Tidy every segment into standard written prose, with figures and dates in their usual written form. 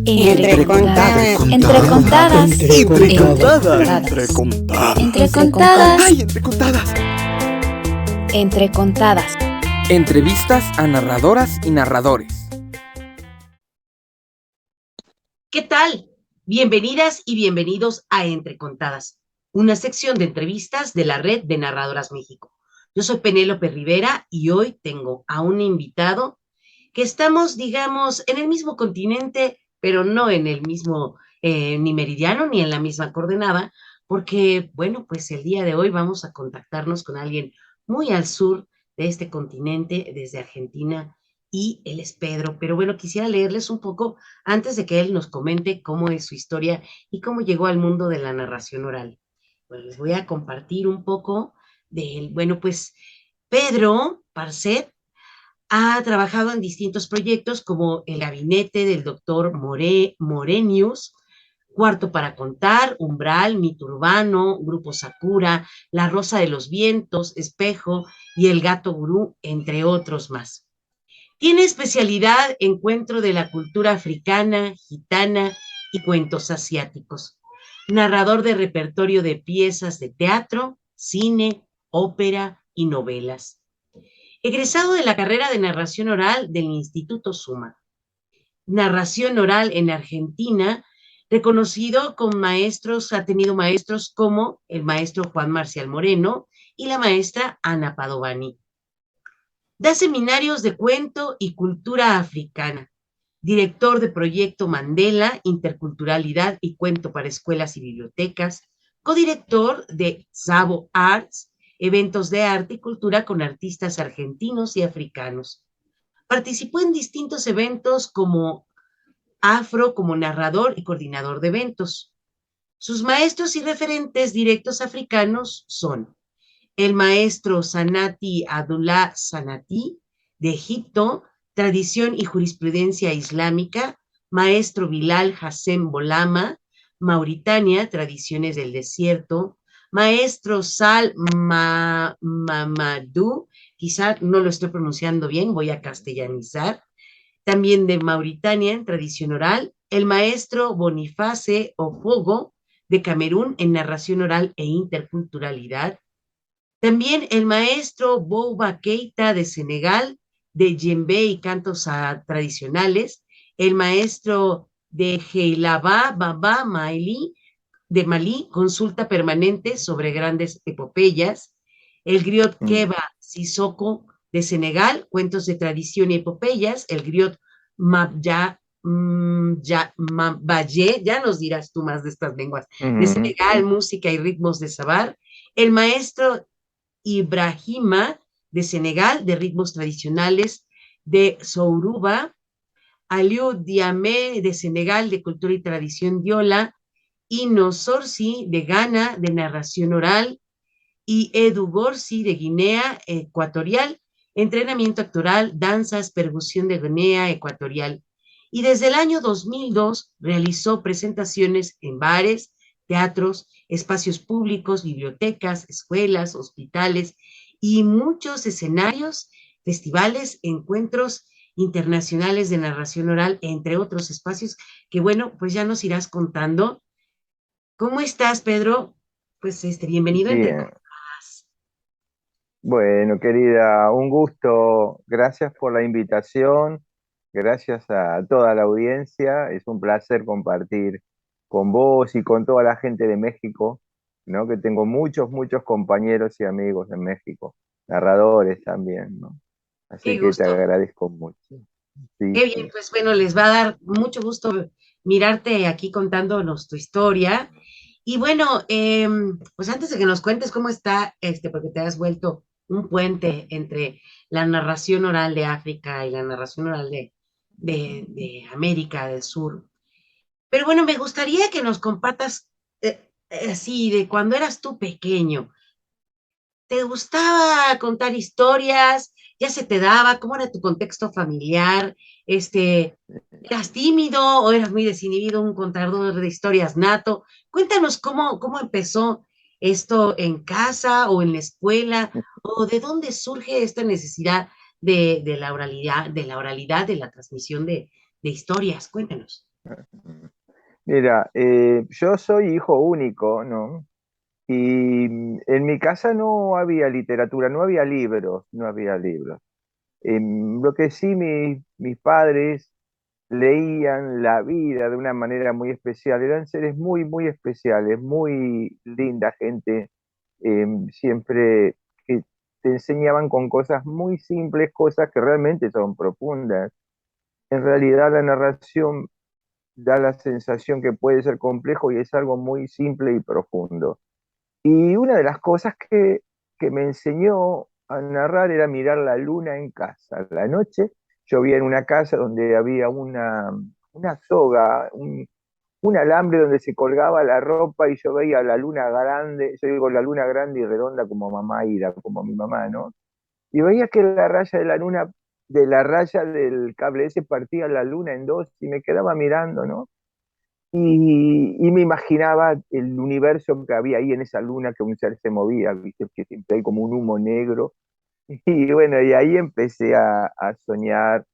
Entre contadas. Entre contadas. Entre contadas. Entre contadas. ¡Ay, entre contadas! Entre contadas. Entrevistas a narradoras y narradores. ¿Qué tal? Bienvenidas y bienvenidos a Entre Contadas, una sección de entrevistas de la Red de Narradoras México. Yo soy Penélope Rivera y hoy tengo a un invitado que estamos, digamos, en el mismo continente, pero no en el mismo ni meridiano ni en la misma coordenada, porque, bueno, pues el día de hoy vamos a contactarnos con alguien muy al sur de este continente, desde Argentina, y él es Pedro. Pero bueno, quisiera leerles un poco antes de que él nos comente cómo es su historia y cómo llegó al mundo de la narración oral. Bueno, les voy a compartir un poco de él. Bueno, pues Pedro Parcet ha trabajado en distintos proyectos como el gabinete del doctor Morenius, Cuarto para Contar, Umbral, Mito Urbano, Grupo Sakura, La Rosa de los Vientos, Espejo y El Gato Gurú, entre otros más. Tiene especialidad en cuento de la cultura africana, gitana y cuentos asiáticos. Narrador de repertorio de piezas de teatro, cine, ópera y novelas. Egresado de la carrera de narración oral del Instituto Suma. Narración oral en Argentina, reconocido con maestros, ha tenido maestros como el maestro Juan Marcial Moreno y la maestra Ana Padovani. Da seminarios de cuento y cultura africana. Director de Proyecto Mandela, Interculturalidad y Cuento para Escuelas y Bibliotecas. Codirector de Sabo Arts, eventos de arte y cultura con artistas argentinos y africanos. Participó en distintos eventos como Afro, como narrador y coordinador de eventos. Sus maestros y referentes directos africanos son el maestro Sanati Abdullah Sanati, de Egipto, Tradición y Jurisprudencia Islámica, maestro Bilal Hassem Bolama, Mauritania, Tradiciones del Desierto, maestro Sal Mamadou, quizá no lo estoy pronunciando bien, voy a castellanizar, también de Mauritania en tradición oral, el maestro Boniface Ofogo, de Camerún en narración oral e interculturalidad, también el maestro Bouba Keita de Senegal, de djembe y cantos tradicionales, el maestro de Heilaba Baba Maili, de Malí, consulta permanente sobre grandes epopeyas, el griot Keba Sissoko de Senegal, cuentos de tradición y epopeyas, el griot Mabaye, ya nos dirás tú más de estas lenguas, de Senegal, música y ritmos de Sabar, el maestro Ibrahima de Senegal, de ritmos tradicionales, de Souruba, Aliou Diame de Senegal, de cultura y tradición diola, Ino Sorsi de Ghana, de narración oral, y Edu Gorsi de Guinea Ecuatorial, entrenamiento actoral, danzas, percusión de Guinea Ecuatorial. Y desde el año 2002 realizó presentaciones en bares, teatros, espacios públicos, bibliotecas, escuelas, hospitales y muchos escenarios, festivales, encuentros internacionales de narración oral, entre otros espacios que, bueno, pues ya nos irás contando. ¿Cómo estás, Pedro? Pues bienvenido a Entre Bien. Bueno, querida, un gusto. Gracias por la invitación. Gracias a toda la audiencia. Es un placer compartir con vos y con toda la gente de México, ¿no? Que tengo muchos compañeros y amigos en México, narradores también, ¿no? Así Qué que te gusto. agradezco mucho. Sí, Qué bien, pues bueno, les va a dar mucho gusto mirarte aquí contándonos tu historia. Y bueno, pues antes de que nos cuentes cómo está, porque te has vuelto un puente entre la narración oral de África y la narración oral de América del Sur. Pero bueno, me gustaría que nos compartas así de cuando eras tú pequeño. ¿Te gustaba contar historias? ¿Ya se te daba? ¿Cómo era tu contexto familiar? ¿Eras tímido o eras muy desinhibido, un contador de historias nato? Cuéntanos cómo empezó esto en casa o en la escuela, o de dónde surge esta necesidad de la oralidad, de la transmisión de historias. Cuéntanos. Mira, yo soy hijo único, ¿no? Y en mi casa no había literatura, no había libros, no había libros. Lo que sí mis padres leían la vida de una manera muy especial, eran seres muy, muy especiales, muy linda gente, siempre que te enseñaban con cosas muy simples, cosas que realmente son profundas. En realidad la narración da la sensación que puede ser complejo y es algo muy simple y profundo. Y una de las cosas que me enseñó a narrar era mirar la luna en casa. La noche yo vivía en una casa donde había una soga, un alambre donde se colgaba la ropa y yo veía la luna grande, yo digo la luna grande y redonda como mamá Ida, como mi mamá, ¿no? Y veía que la raya de la luna, de la raya del cable ese partía la luna en dos y me quedaba mirando, ¿no? Y me imaginaba el universo que había ahí en esa luna, que un ser se movía, ¿viste? Que siempre hay como un humo negro. Y bueno, y ahí empecé a soñar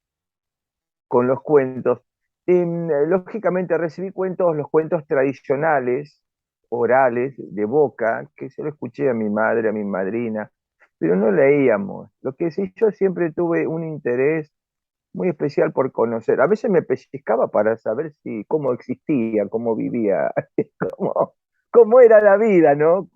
con los cuentos. Lógicamente recibí cuentos, los cuentos tradicionales, orales, de boca, que se lo escuché a mi madre, a mi madrina, pero no leíamos. Lo que sí, yo siempre tuve un interés muy especial por conocer. A veces me pellizcaba para saber si, cómo existía, cómo vivía, cómo, cómo era la vida, ¿no?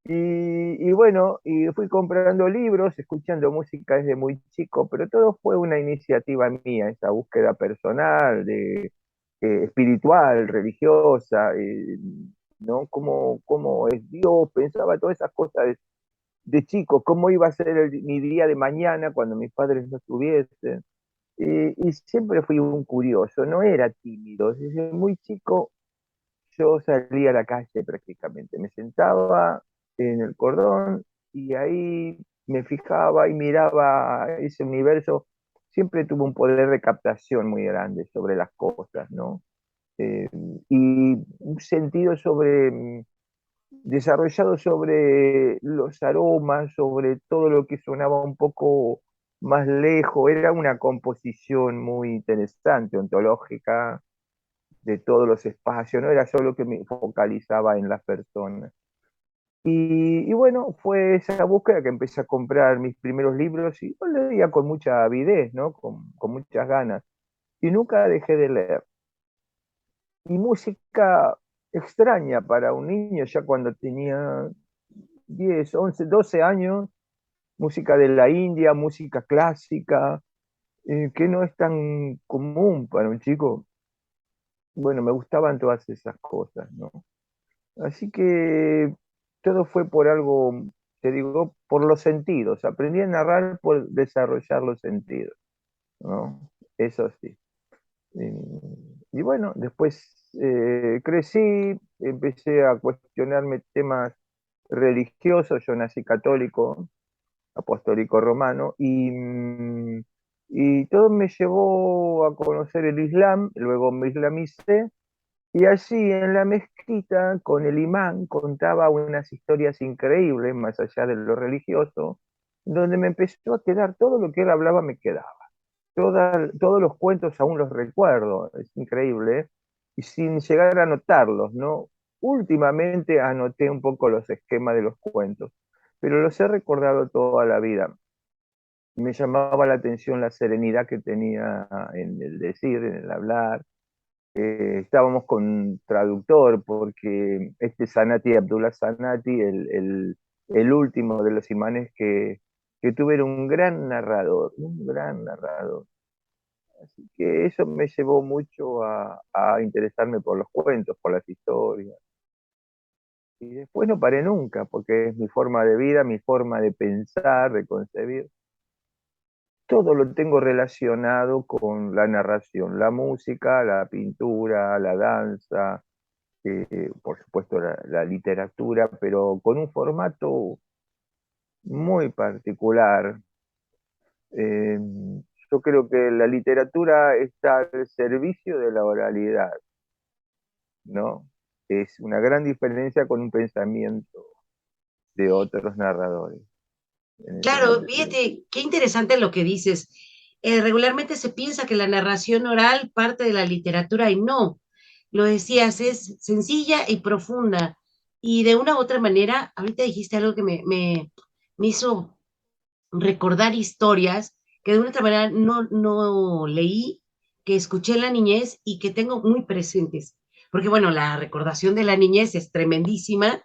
Y bueno, y fui comprando libros, escuchando música desde muy chico, pero todo fue una iniciativa mía, esa búsqueda personal, espiritual, religiosa, ¿no? Cómo es Dios, pensaba todas esas cosas de chico, cómo iba a ser mi día de mañana cuando mis padres no estuviesen. Y siempre fui un curioso, no era tímido. Desde muy chico yo salía a la calle prácticamente. Me sentaba en el cordón y ahí me fijaba y miraba ese universo. Siempre tuve un poder de captación muy grande sobre las cosas, ¿no? Eh, y un sentido desarrollado sobre los aromas, sobre todo lo que sonaba un poco más lejos. Era una composición muy interesante, ontológica, de todos los espacios, no era solo que me focalizaba en las personas. Y bueno, fue esa búsqueda que empecé a comprar mis primeros libros y yo leía con mucha avidez, ¿no? Con muchas ganas. Y nunca dejé de leer. Y música extraña para un niño, ya cuando tenía 10 11 12 años, música de la India, música clásica, que no es tan común para un chico. Bueno, me gustaban todas esas cosas, ¿no? Así que todo fue por algo, te digo, por los sentidos. Aprendí a narrar por desarrollar los sentidos, ¿no? Eso sí. Y bueno, después crecí, empecé a cuestionarme temas religiosos. Yo nací católico, apostólico romano, y todo me llevó a conocer el Islam. Luego me islamicé y allí en la mezquita, con el imán, contaba unas historias increíbles, más allá de lo religioso, donde me empezó a quedar todo lo que él hablaba, me quedaba. Todos los cuentos aún los recuerdo, es increíble, ¿eh? Y sin llegar a anotarlos, ¿no? Últimamente anoté un poco los esquemas de los cuentos, pero los he recordado toda la vida. Me llamaba la atención la serenidad que tenía en el decir, en el hablar. Estábamos con un traductor porque este Sanati, Abdullah Sanati, el último de los imanes que tuve, era un gran narrador, un gran narrador. Así que eso me llevó mucho a interesarme por los cuentos, por las historias. Y después no paré nunca, porque es mi forma de vida, mi forma de pensar, de concebir. Todo lo tengo relacionado con la narración, la música, la pintura, la danza, por supuesto la literatura, pero con un formato muy particular. Eh, yo creo que la literatura está al servicio de la oralidad, ¿no? Es una gran diferencia con un pensamiento de otros narradores en ese Claro, sentido. fíjate, qué interesante lo que dices. regularmente se piensa que la narración oral parte de la literatura y no. Lo decías, es sencilla y profunda. Y de una u otra manera, ahorita dijiste algo que me hizo recordar historias que de una otra manera no leí, que escuché en la niñez y que tengo muy presentes. Porque bueno, la recordación de la niñez es tremendísima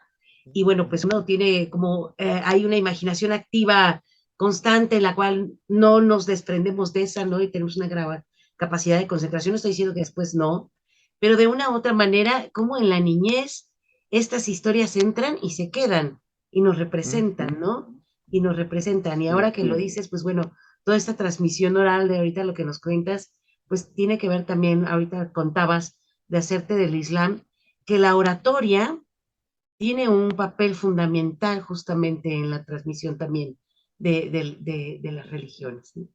y bueno, pues uno tiene como, hay una imaginación activa constante en la cual no nos desprendemos de esa, ¿no? Y tenemos una gran capacidad de concentración, no estoy diciendo que después no, pero de una u otra manera, como en la niñez, estas historias entran y se quedan y nos representan, ¿no? Y nos representan. Y Sí. ahora que lo dices, pues bueno, toda esta transmisión oral de ahorita lo que nos cuentas, pues tiene que ver también, ahorita contabas de hacerte del Islam, que la oratoria tiene un papel fundamental justamente en la transmisión también de las religiones, ¿no?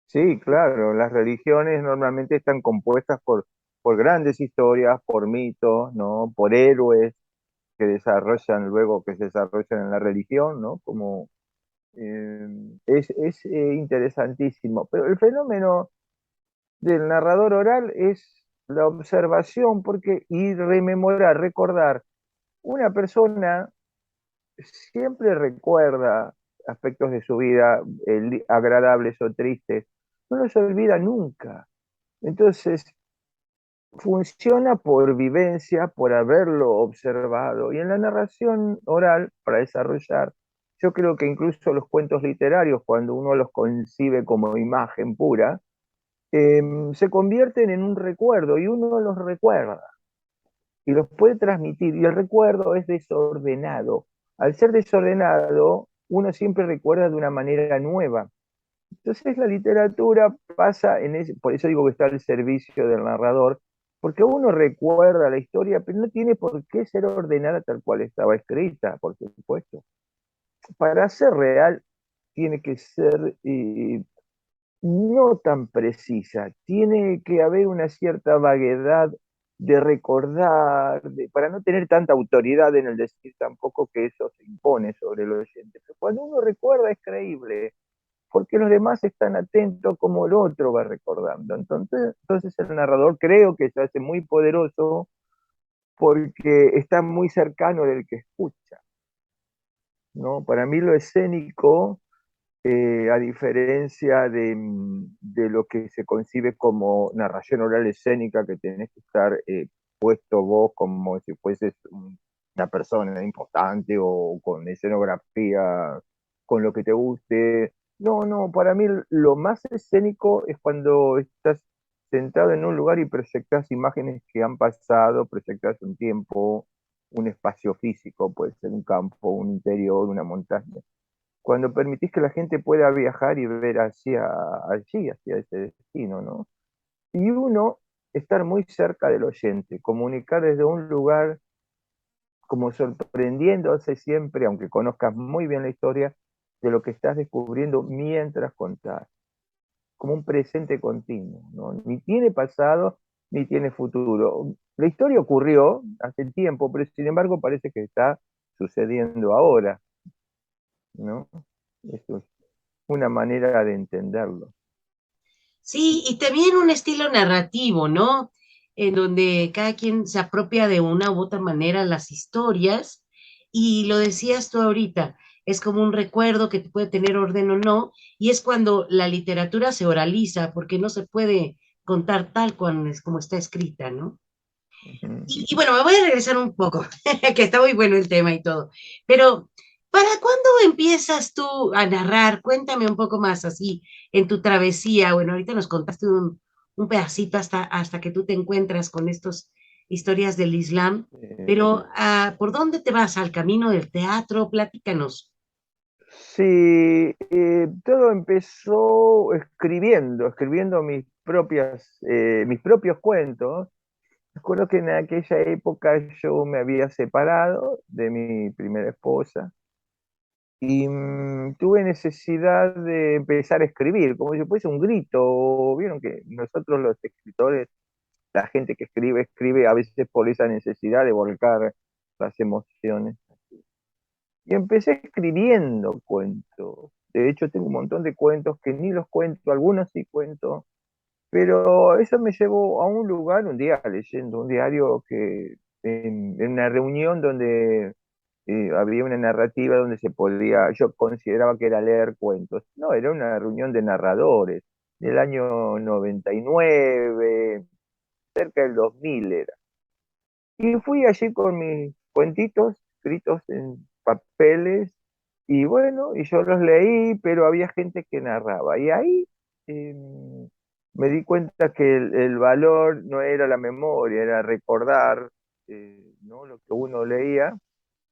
Sí, claro, las religiones normalmente están compuestas por grandes historias, por mitos, ¿no? Por héroes que desarrollan luego, que se desarrollan en la religión, ¿no? Como, eh, es interesantísimo. Pero el fenómeno del narrador oral es la observación, porque y rememorar, recordar. Una persona siempre recuerda aspectos de su vida, agradables o tristes, no los olvida nunca. Entonces, funciona por vivencia, por haberlo observado. Y en la narración oral, para desarrollar, yo creo que incluso los cuentos literarios, cuando uno los concibe como imagen pura, se convierten en un recuerdo y uno los recuerda y los puede transmitir. Y el recuerdo es desordenado. Al ser desordenado, uno siempre recuerda de una manera nueva. Entonces la literatura pasa en ese, por eso digo que está al servicio del narrador, porque uno recuerda la historia, pero no tiene por qué ser ordenada tal cual estaba escrita, por supuesto. Para ser real, tiene que ser no tan precisa, tiene que haber una cierta vaguedad de recordar, para no tener tanta autoridad en el decir tampoco que eso se impone sobre el oyente. Pero cuando uno recuerda es creíble, porque los demás están atentos como el otro va recordando. Entonces el narrador creo que se hace muy poderoso porque está muy cercano del que escucha, ¿no? Para mí lo escénico, a diferencia de lo que se concibe como narración oral escénica, que tenés que estar puesto vos como si fueses una persona importante o con escenografía, con lo que te guste. No, no, para mí lo más escénico es cuando estás sentado en un lugar y proyectas imágenes que han pasado, proyectas un tiempo, un espacio físico, puede ser un campo, un interior, una montaña, cuando permitís que la gente pueda viajar y ver hacia allí, hacia ese destino, ¿no? Y uno, estar muy cerca del oyente, comunicar desde un lugar como sorprendiéndose siempre, aunque conozcas muy bien la historia, de lo que estás descubriendo mientras contás, como un presente continuo, ¿no? Ni tiene pasado, ni tiene futuro. La historia ocurrió hace tiempo, pero sin embargo parece que está sucediendo ahora, ¿no? Eso es una manera de entenderlo. Sí, y también un estilo narrativo, ¿no? En donde cada quien se apropia de una u otra manera las historias, y lo decías tú ahorita, es como un recuerdo que puede tener orden o no, y es cuando la literatura se oraliza, porque no se puede contar tal cual es como está escrita, ¿no? Ujú. Y bueno, me voy a regresar un poco, que está muy bueno el tema y todo, pero ¿para cuándo empiezas tú a narrar? Cuéntame un poco más así en tu travesía. Bueno, ahorita nos contaste un pedacito hasta que tú te encuentras con estas historias del Islam, pero ¿por dónde te vas? ¿Al camino del teatro? Platícanos. Sí, todo empezó escribiendo mis propios cuentos. Recuerdo que en aquella época yo me había separado de mi primera esposa y tuve necesidad de empezar a escribir, como si fuese un grito. Vieron que nosotros los escritores, la gente que escribe, escribe a veces por esa necesidad de volcar las emociones. Y empecé escribiendo cuentos. De hecho, tengo un montón de cuentos que ni los cuento, algunos sí cuento, pero eso me llevó a un lugar, un día leyendo un diario que en una reunión donde había una narrativa donde se podía, yo consideraba que era leer cuentos. No, era una reunión de narradores del año 99, cerca del 2000 era. Y fui allí con mis cuentitos escritos en papeles y bueno, y yo los leí, pero había gente que narraba. Y ahí eh, me di cuenta que el valor no era la memoria, era recordar, ¿no? Lo que uno leía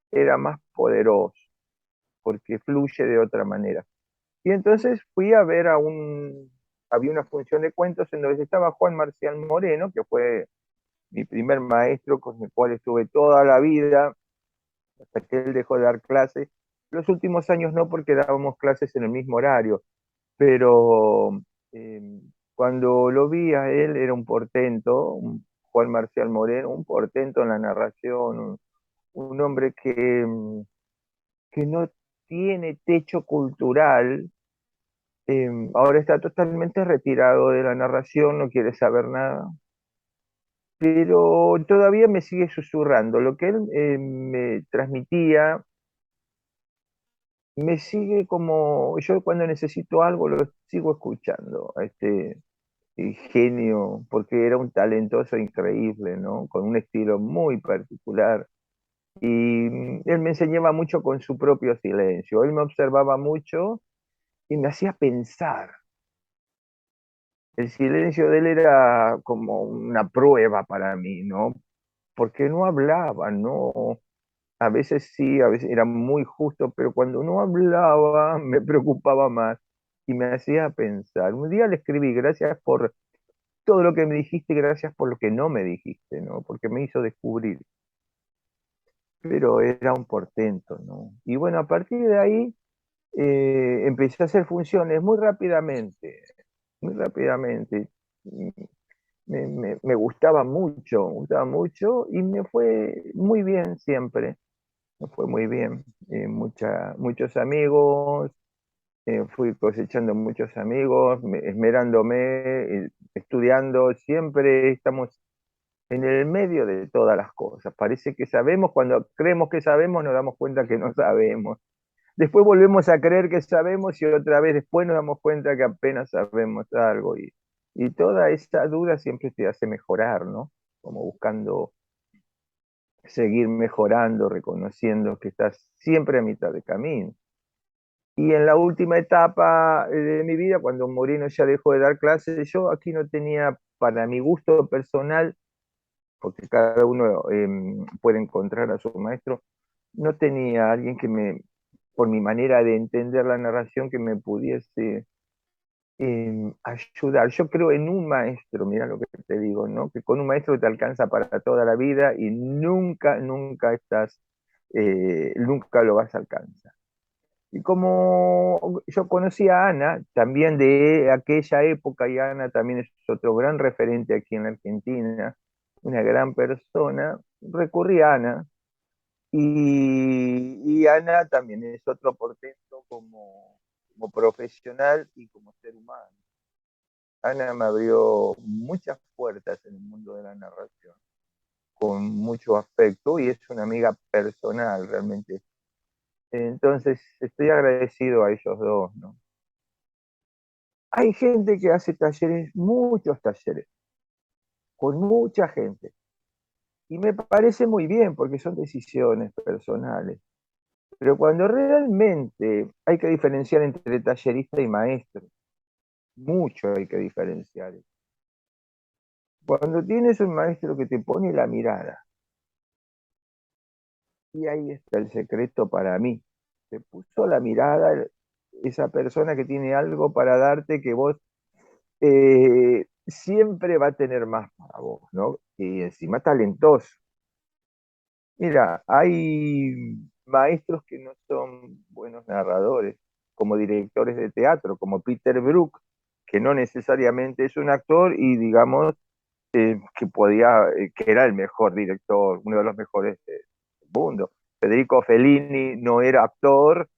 era más poderoso, porque fluye de otra manera. Y entonces fui a ver había una función de cuentos en donde estaba Juan Marcial Moreno, que fue mi primer maestro con el cual estuve toda la vida, hasta que él dejó de dar clases. Los últimos años no, porque dábamos clases en el mismo horario, pero cuando lo vi a él era un portento, Juan Marcial Moreno, un portento en la narración, un hombre que no tiene techo cultural. Ahora está totalmente retirado de la narración, no quiere saber nada, pero todavía me sigue susurrando. Lo que él me transmitía, me sigue como, yo cuando necesito algo lo sigo escuchando, a este genio, porque era un talentoso increíble, ¿no? Con un estilo muy particular. Y él me enseñaba mucho con su propio silencio. Él me observaba mucho y me hacía pensar. El silencio de él era como una prueba para mí, ¿no? Porque no hablaba, no. A veces sí, a veces era muy justo, pero cuando no hablaba me preocupaba más y me hacía pensar. Un día le escribí, gracias por todo lo que me dijiste, gracias por lo que no me dijiste, ¿no? Porque me hizo descubrir. Pero era un portento, ¿no? Y bueno, a partir de ahí empecé a hacer funciones muy rápidamente. Me gustaba mucho y me fue muy bien siempre, me fue muy bien. Muchos amigos, fui cosechando muchos amigos, esmerándome, estudiando, siempre estamos en el medio de todas las cosas. Parece que sabemos, cuando creemos que sabemos nos damos cuenta que no sabemos. Después volvemos a creer que sabemos y otra vez después nos damos cuenta que apenas sabemos algo. Y toda esa duda siempre te hace mejorar, ¿no? Como buscando seguir mejorando, reconociendo que estás siempre a mitad de camino. Y en la última etapa de mi vida, cuando Moreno ya dejó de dar clases, yo aquí no tenía, para mi gusto personal, porque cada uno puede encontrar a su maestro, no tenía alguien por mi manera de entender la narración, que me pudiese ayudar. Yo creo en un maestro, mira lo que te digo, ¿no? Que con un maestro te alcanza para toda la vida y nunca lo vas a alcanzar. Y como yo conocí a Ana, también de aquella época, y Ana también es otro gran referente aquí en la Argentina, una gran persona, recurrí a Ana, y Ana también es otro portento como profesional y como ser humano. Ana me abrió muchas puertas en el mundo de la narración, con mucho afecto, y es una amiga personal realmente. Entonces estoy agradecido a ellos dos, ¿no? Hay gente que hace talleres, muchos talleres, con mucha gente, y me parece muy bien porque son decisiones personales. Pero cuando realmente hay que diferenciar entre tallerista y maestro, mucho hay que diferenciar. Cuando tienes un maestro que te pone la mirada, y ahí está el secreto para mí, te puso la mirada esa persona que tiene algo para darte que vos siempre va a tener más para vos, ¿no? Y encima talentoso. Mira, hay maestros que no son buenos narradores, como directores de teatro, como Peter Brook, que no necesariamente es un actor y digamos que era el mejor director, uno de los mejores del mundo. Federico Fellini no era actor,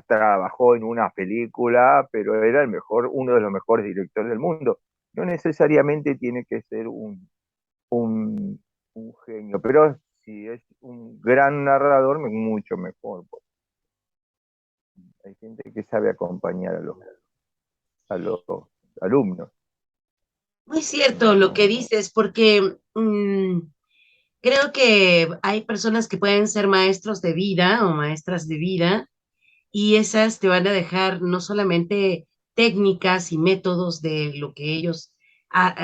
trabajó en una película, pero era uno de los mejores directores del mundo. No necesariamente tiene que ser un, un genio, pero si es un gran narrador, mucho mejor. Hay gente que sabe acompañar a los alumnos. Muy cierto lo que dices, porque creo que hay personas que pueden ser maestros de vida o maestras de vida y esas te van a dejar no solamente técnicas y métodos de lo que ellos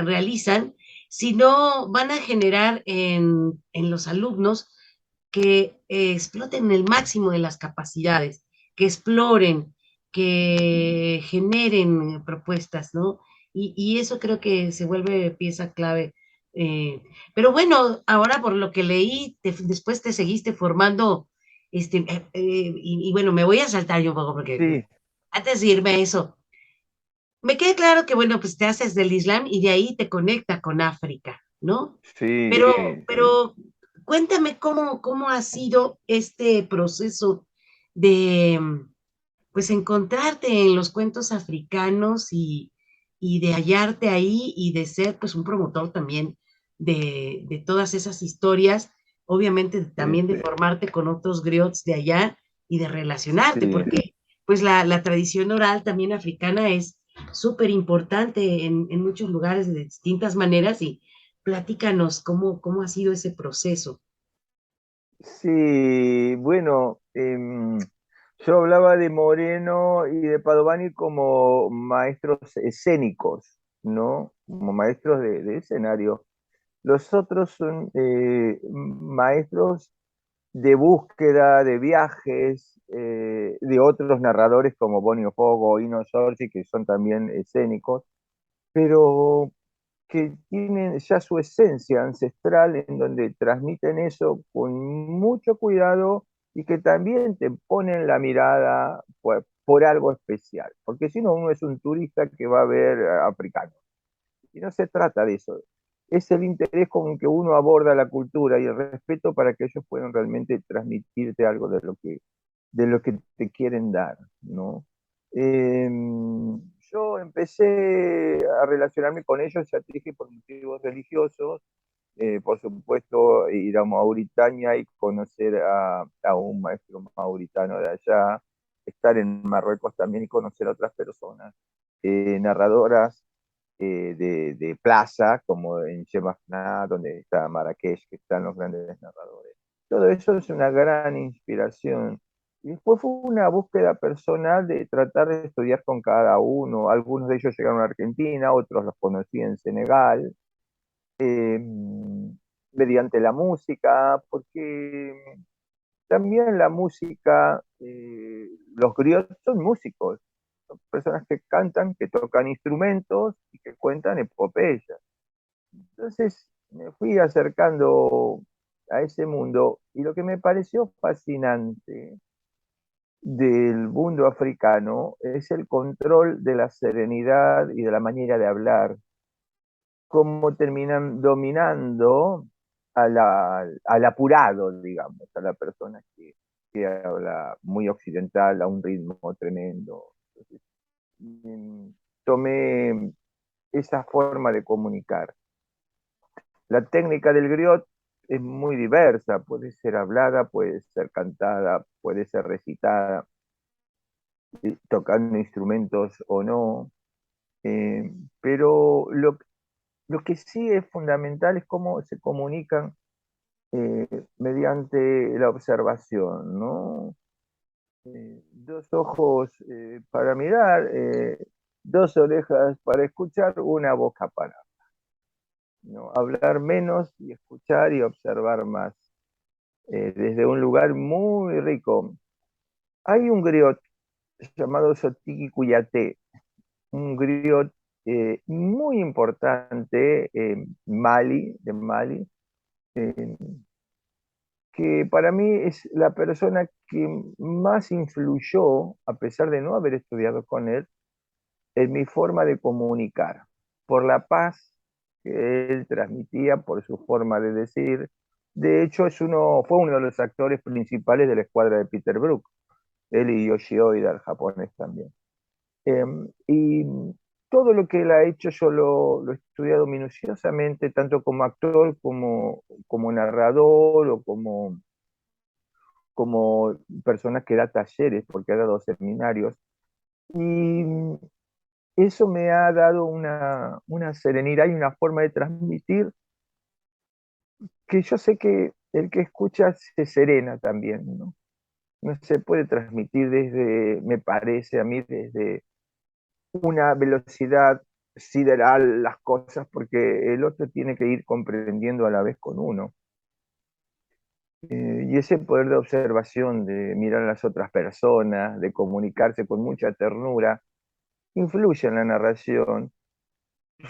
realizan, sino van a generar en los alumnos que exploten el máximo de las capacidades, que exploren, que generen propuestas, ¿no? Y eso creo que se vuelve pieza clave. Pero bueno, ahora por lo que leí, después te seguiste formando, y bueno, me voy a saltar yo un poco porque Sí, antes de irme a eso, me queda claro que, bueno, pues te haces del Islam y de ahí te conecta con África, ¿no? sí, Pero cuéntame cómo ha sido este proceso de, pues, encontrarte en los cuentos africanos y de hallarte ahí y de ser, pues, un promotor también de todas esas historias, obviamente sí, también de formarte con otros griots de allá y de relacionarte, sí. porque, pues, la tradición oral también africana es súper importante en muchos lugares de distintas maneras y platícanos cómo ha sido ese proceso. Sí, bueno, yo hablaba de Moreno y de Padovani como maestros escénicos, ¿no? Como maestros de escenario. Los otros son maestros de búsqueda, de viajes, de otros narradores como Bonio Fogo o Ino Sorgi, que son también escénicos, pero que tienen ya su esencia ancestral en donde transmiten eso con mucho cuidado y que también te ponen la mirada por algo especial, porque si no uno es un turista que va a ver africano. Y no se trata de eso. Es el interés con que uno aborda la cultura y el respeto para que ellos puedan realmente transmitirte algo de lo que te quieren dar, ¿no? Yo empecé a relacionarme con ellos, ya te dije, por motivos religiosos, por supuesto, ir a Mauritania y conocer a un maestro mauritano de allá, estar en Marruecos también y conocer a otras personas, narradoras de plaza, como en Chemafna, donde está Marrakech, que están los grandes narradores. Todo eso es una gran inspiración. Y después fue una búsqueda personal de tratar de estudiar con cada uno. Algunos de ellos llegaron a Argentina, otros los conocí en Senegal, eh, mediante la música, porque también la música, los griots son músicos, son personas que cantan, que tocan instrumentos y que cuentan epopeyas. Entonces me fui acercando a ese mundo y lo que me pareció fascinante del mundo africano es el control de la serenidad y de la manera de hablar, cómo terminan dominando al apurado, digamos, a la persona que habla muy occidental, a un ritmo tremendo. Entonces, tomé esa forma de comunicar. La técnica del griot es muy diversa, puede ser hablada, puede ser cantada, puede ser recitada, tocando instrumentos o no, pero lo que sí es fundamental es cómo se comunican mediante la observación, ¿no? Dos ojos para mirar, dos orejas para escuchar, una boca para, ¿no? Hablar menos y escuchar y observar más, desde un lugar muy rico. Hay un griot llamado Sotigi Cuyate, un griot muy importante en Mali, de Mali, eh, que para mí es la persona que más influyó, a pesar de no haber estudiado con él, en mi forma de comunicar, por la paz que él transmitía, por su forma de decir. De hecho, fue uno de los actores principales de la escuadra de Peter Brook. él y Yoshio Oida, el japonés también. Y todo lo que él ha hecho yo lo he estudiado minuciosamente, tanto como actor como narrador o como persona que da talleres, porque ha dado seminarios. Y eso me ha dado una serenidad y una forma de transmitir que yo sé que el que escucha se serena también, ¿no? No se puede transmitir desde, me parece a mí, desde una velocidad sideral las cosas, porque el otro tiene que ir comprendiendo a la vez con uno. Y ese poder de observación, de mirar a las otras personas, de comunicarse con mucha ternura, influye en la narración.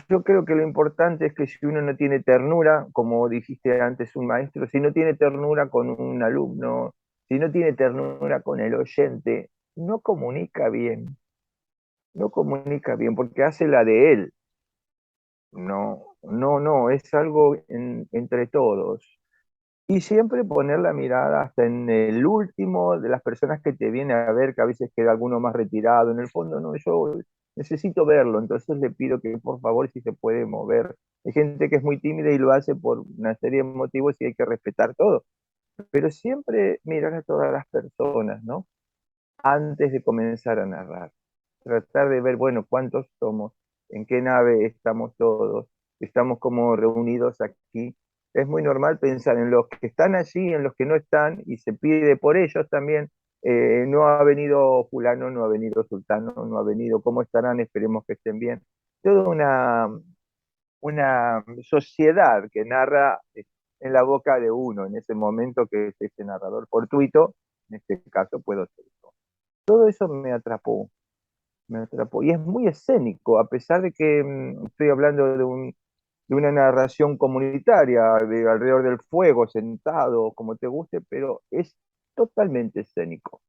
Yo creo que lo importante es que si uno no tiene ternura, como dijiste antes un maestro, si no tiene ternura con un alumno, si no tiene ternura con el oyente, no comunica bien, no comunica bien, porque hace la de él. No, no, no, es algo entre todos. Y siempre poner la mirada hasta en el último de las personas que te viene a ver, que a veces queda alguno más retirado. En el fondo, no, yo necesito verlo, entonces le pido que por favor si se puede mover. Hay gente que es muy tímida y lo hace por una serie de motivos y hay que respetar todo. Pero siempre mirar a todas las personas, ¿no? Antes de comenzar a narrar. Tratar de ver, bueno, cuántos somos, en qué nave estamos todos, estamos como reunidos aquí. Es muy normal pensar en los que están allí, en los que no están, y se pide por ellos también. No ha venido fulano, no ha venido sultano, no ha venido, ¿cómo estarán? Esperemos que estén bien. Toda una sociedad que narra en la boca de uno, en ese momento que es ese narrador fortuito, en este caso puedo ser yo. Todo eso me atrapó. Y es muy escénico, a pesar de que estoy hablando de una narración comunitaria, de alrededor del fuego, sentado, como te guste, pero es totalmente escénico.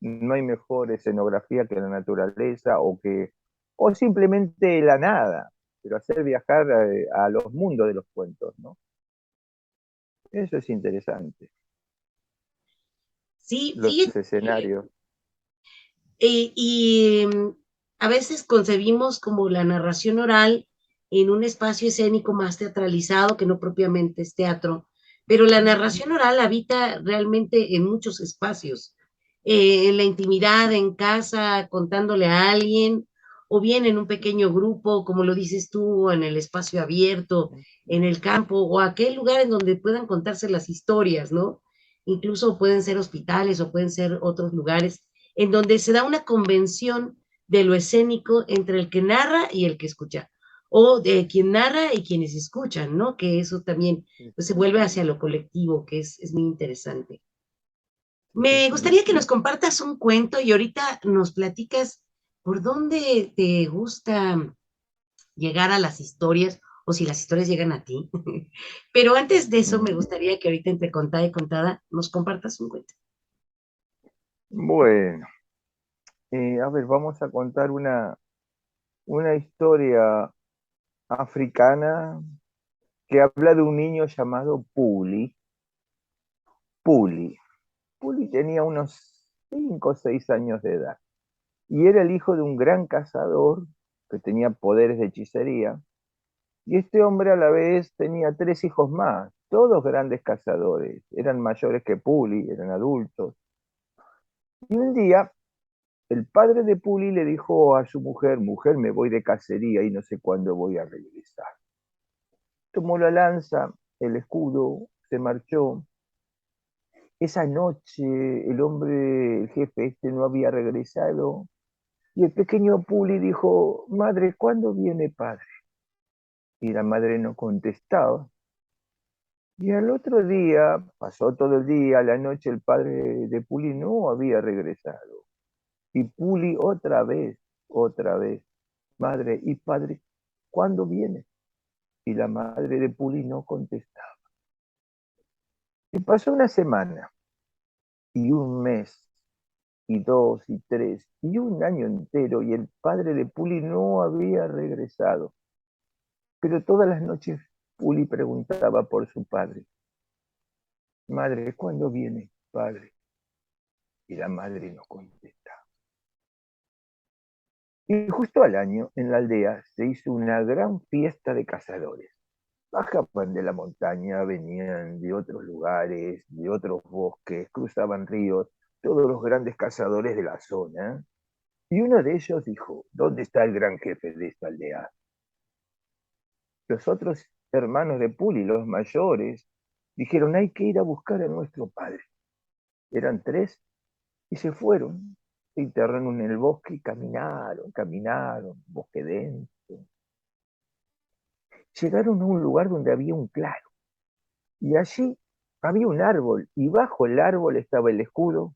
No hay mejor escenografía que la naturaleza o simplemente la nada, pero hacer viajar a los mundos de los cuentos, ¿no? Eso es interesante, Sí, los fíjate, escenarios. a veces concebimos como la narración oral en un espacio escénico más teatralizado que no propiamente es teatro, pero la narración oral habita realmente en muchos espacios, en la intimidad, en casa, contándole a alguien, o bien en un pequeño grupo, como lo dices tú, en el espacio abierto, en el campo, o aquel lugar en donde puedan contarse las historias, ¿no? Incluso pueden ser hospitales o pueden ser otros lugares en donde se da una convención de lo escénico entre el que narra y el que escucha, o de quien narra y quienes escuchan, ¿no? Que eso también pues, se vuelve hacia lo colectivo, que es muy interesante. Me gustaría que nos compartas un cuento y ahorita nos platicas por dónde te gusta llegar a las historias o si las historias llegan a ti. Pero antes de eso, me gustaría que ahorita entre contada y contada nos compartas un cuento. Bueno, a ver, vamos a contar una historia africana que habla de un niño llamado Puli. Puli. Puli tenía unos 5 o 6 años de edad y era el hijo de un gran cazador que tenía poderes de hechicería. Y este hombre a la vez tenía 3 hijos más, todos grandes cazadores, eran mayores que Puli, eran adultos. Y un día el padre de Puli le dijo a su mujer, mujer, me voy de cacería y no sé cuándo voy a regresar. Tomó la lanza, el escudo, se marchó. Esa noche el hombre, el jefe este, no había regresado y el pequeño Puli dijo, madre, ¿cuándo viene padre? Y la madre no contestaba. Y al otro día, pasó todo el día, a la noche el padre de Puli no había regresado. Y Puli otra vez, madre y padre, ¿cuándo viene? Y la madre de Puli no contestaba. Y pasó una semana, y un mes, y 2, y 3, y un año entero, y el padre de Puli no había regresado. Pero todas las noches Puli preguntaba por su padre. Madre, ¿cuándo viene, padre? Y la madre nos contesta. Y justo al año, en la aldea, se hizo una gran fiesta de cazadores. Bajaban de la montaña, venían de otros lugares, de otros bosques, cruzaban ríos, todos los grandes cazadores de la zona. Y uno de ellos dijo, ¿dónde está el gran jefe de esta aldea? Los otros hermanos de Puli, los mayores, dijeron, hay que ir a buscar a nuestro padre. Eran 3 y se fueron. Se internaron en el bosque y caminaron, bosque denso. Llegaron a un lugar donde había un claro. Y allí había un árbol, y bajo el árbol estaba el escudo,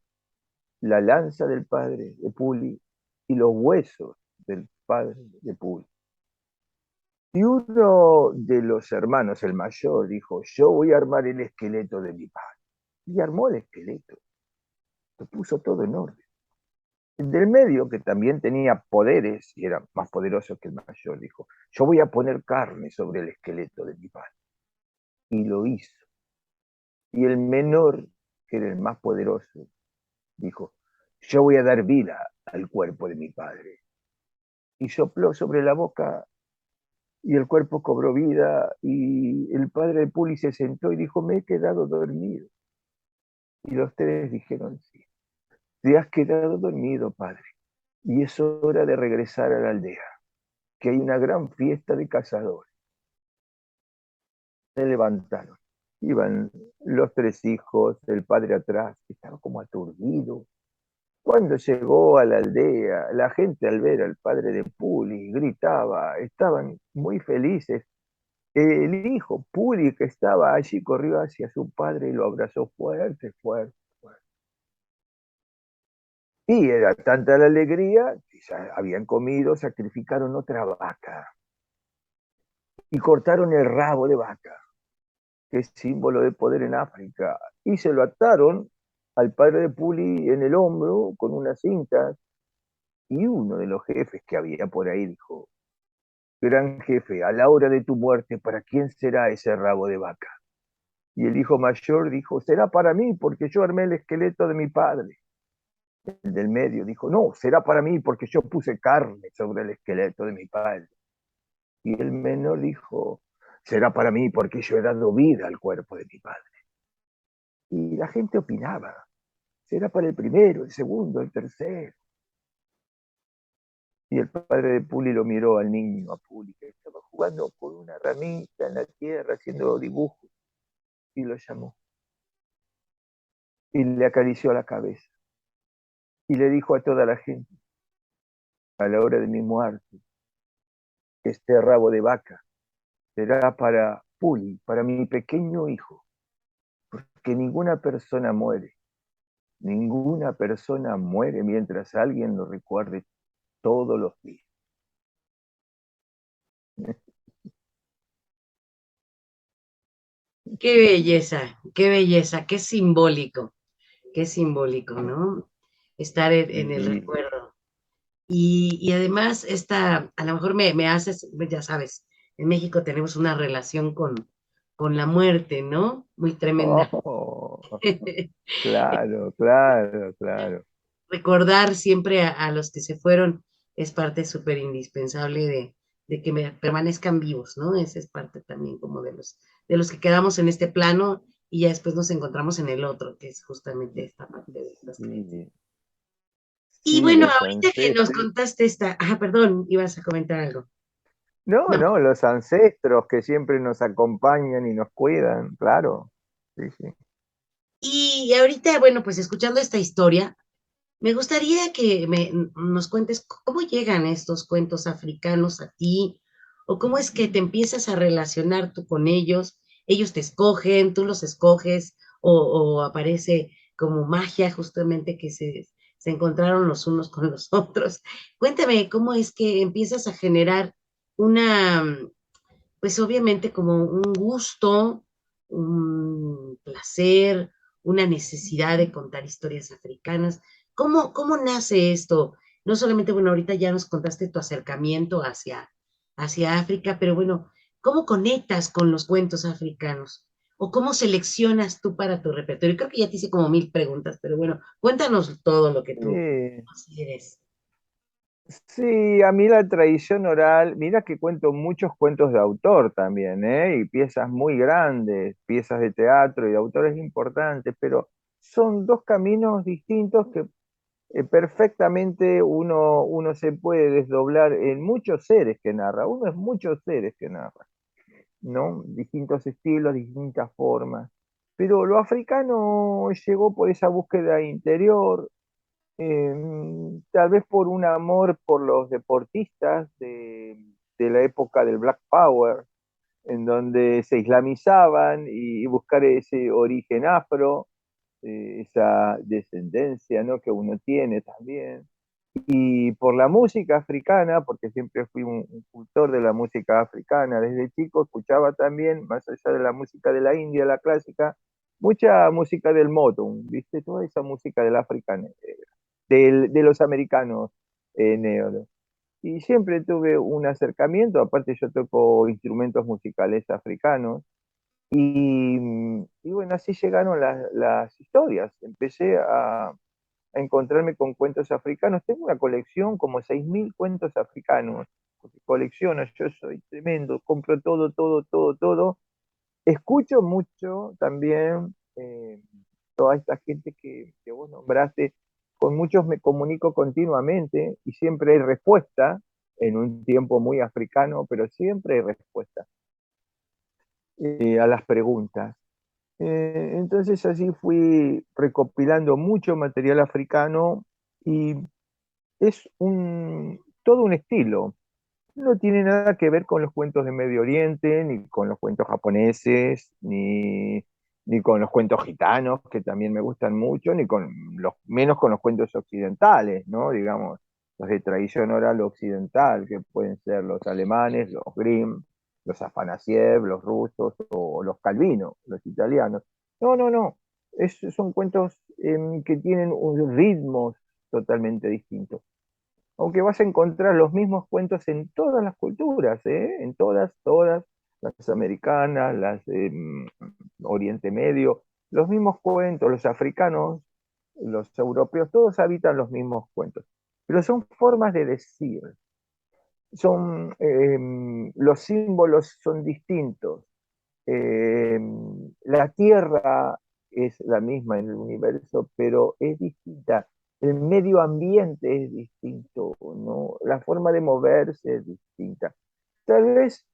la lanza del padre de Puli y los huesos del padre de Puli. Y uno de los hermanos, el mayor, dijo, yo voy a armar el esqueleto de mi padre. Y armó el esqueleto. Lo puso todo en orden. El del medio, que también tenía poderes y era más poderoso que el mayor, dijo, yo voy a poner carne sobre el esqueleto de mi padre. Y lo hizo. Y el menor, que era el más poderoso, dijo, yo voy a dar vida al cuerpo de mi padre. Y sopló sobre la boca y el cuerpo cobró vida y el padre de Puli se sentó y dijo, me he quedado dormido. Y los 3 dijeron, sí, te has quedado dormido, padre, y es hora de regresar a la aldea, que hay una gran fiesta de cazadores. Se levantaron, iban los 3 hijos, el padre atrás, estaba como aturdido. Cuando llegó a la aldea, la gente al ver al padre de Puli gritaba, estaban muy felices. El hijo Puli que estaba allí corrió hacia su padre y lo abrazó fuerte, fuerte, fuerte. Y era tanta la alegría que ya habían comido, sacrificaron otra vaca y cortaron el rabo de vaca, que es símbolo de poder en África, y se lo ataron al padre de Puli en el hombro con unas cintas. Y uno de los jefes que había por ahí dijo, gran jefe, a la hora de tu muerte, ¿para quién será ese rabo de vaca? Y el hijo mayor dijo, será para mí porque yo armé el esqueleto de mi padre. El del medio dijo, no, será para mí porque yo puse carne sobre el esqueleto de mi padre. Y el menor dijo, será para mí porque yo he dado vida al cuerpo de mi padre. Y la gente opinaba, será para el primero, el segundo, el tercero. Y el padre de Puli lo miró al niño, a Puli, que estaba jugando con una ramita en la tierra, haciendo dibujos, y lo llamó. Y le acarició la cabeza. Y le dijo a toda la gente, a la hora de mi muerte, que este rabo de vaca será para Puli, para mi pequeño hijo, porque ninguna persona muere mientras alguien lo recuerde todos los días. qué belleza, qué simbólico, ¿no? Estar en el Y, recuerdo. Y además, a lo mejor me haces, ya sabes, en México tenemos una relación con la muerte, ¿no? Muy tremenda. oh, claro, claro, claro. Recordar siempre a los que se fueron es parte súper indispensable de que permanezcan vivos, ¿no? Esa es parte también como de los que quedamos en este plano y ya después nos encontramos en el otro, que es justamente esta parte de las creencias. Sí, Y sí, bueno, los ahorita que nos ancestros. contaste perdón, ibas a comentar algo. No, No. no, los ancestros que siempre nos acompañan y nos cuidan, claro. Sí, sí. Y ahorita, bueno, pues escuchando esta historia, me gustaría que nos cuentes cómo llegan estos cuentos africanos a ti, o cómo es que te empiezas a relacionar tú con ellos te escogen, tú los escoges, o aparece como magia justamente que se encontraron los unos con los otros. Cuéntame, ¿cómo es que empiezas a generar una, pues obviamente como un gusto, un placer, una necesidad de contar historias africanas? ¿Cómo nace esto? No solamente, bueno, ahorita ya nos contaste tu acercamiento hacia África, pero bueno, ¿cómo conectas con los cuentos africanos? o cómo seleccionas tú para tu repertorio? Creo que ya te hice como 1000 preguntas, pero bueno, cuéntanos todo lo que tú Sí, consideres. sí, a mí la tradición oral, mira que cuento muchos cuentos de autor también, ¿eh? Y piezas muy grandes, piezas de teatro y de autores importantes, pero son dos caminos distintos que perfectamente uno se puede desdoblar en muchos seres que narra. Uno es muchos seres que narra, ¿no? Distintos estilos, distintas formas. Pero lo africano llegó por esa búsqueda interior, tal vez por un amor por los deportistas de la época del Black Power, en donde se islamizaban y buscar ese origen afro, esa descendencia, ¿no? que uno tiene también. Y por la música africana, porque siempre fui un cultor de la música africana, desde chico escuchaba también, más allá de la música de la India, la clásica, mucha música del Motown, ¿viste? Toda esa música del África, de los americanos negros. Y siempre tuve un acercamiento, aparte yo toco instrumentos musicales africanos, y bueno, así llegaron las historias. Empecé a encontrarme con cuentos africanos. Tengo una colección, como 6000 cuentos africanos, porque colecciono, yo soy tremendo, compro todo, todo, todo, todo. Escucho mucho también toda esta gente que vos nombraste, con muchos me comunico continuamente y siempre hay respuesta, en un tiempo muy africano, pero siempre hay respuesta a las preguntas. Entonces así fui recopilando mucho material africano y es todo un estilo. No tiene nada que ver con los cuentos de Medio Oriente, ni con los cuentos japoneses, ni con los cuentos gitanos, que también me gustan mucho, ni con menos con los cuentos occidentales, ¿no? Digamos, los de tradición oral occidental, que pueden ser los alemanes, los Grimm, los Afanasiev, los rusos, o los Calvino, los italianos. No, no, no. Son cuentos que tienen ritmos totalmente distintos, aunque vas a encontrar los mismos cuentos en todas las culturas, ¿eh? En todas, todas, las americanas, las de Oriente Medio, los mismos cuentos, los africanos, los europeos, todos habitan los mismos cuentos. Pero son formas de decir, los símbolos son distintos. Eh, la Tierra es la misma en el universo, pero es distinta. El medio ambiente es distinto, ¿no? La forma de moverse es distinta. Tal vez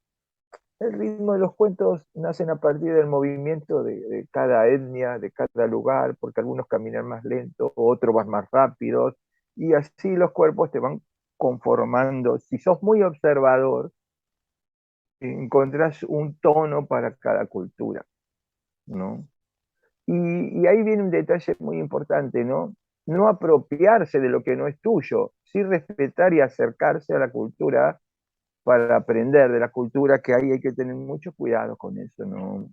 el ritmo de los cuentos nacen a partir del movimiento de cada etnia, de cada lugar, porque algunos caminan más lento, otros van más rápidos, y así los cuerpos te van conformando. Si sos muy observador, encontrás un tono para cada cultura, ¿no? Y ahí viene un detalle muy importante, ¿no? No apropiarse de lo que no es tuyo, sí respetar y acercarse a la cultura para aprender de la cultura, que ahí hay que tener mucho cuidado con eso, ¿no?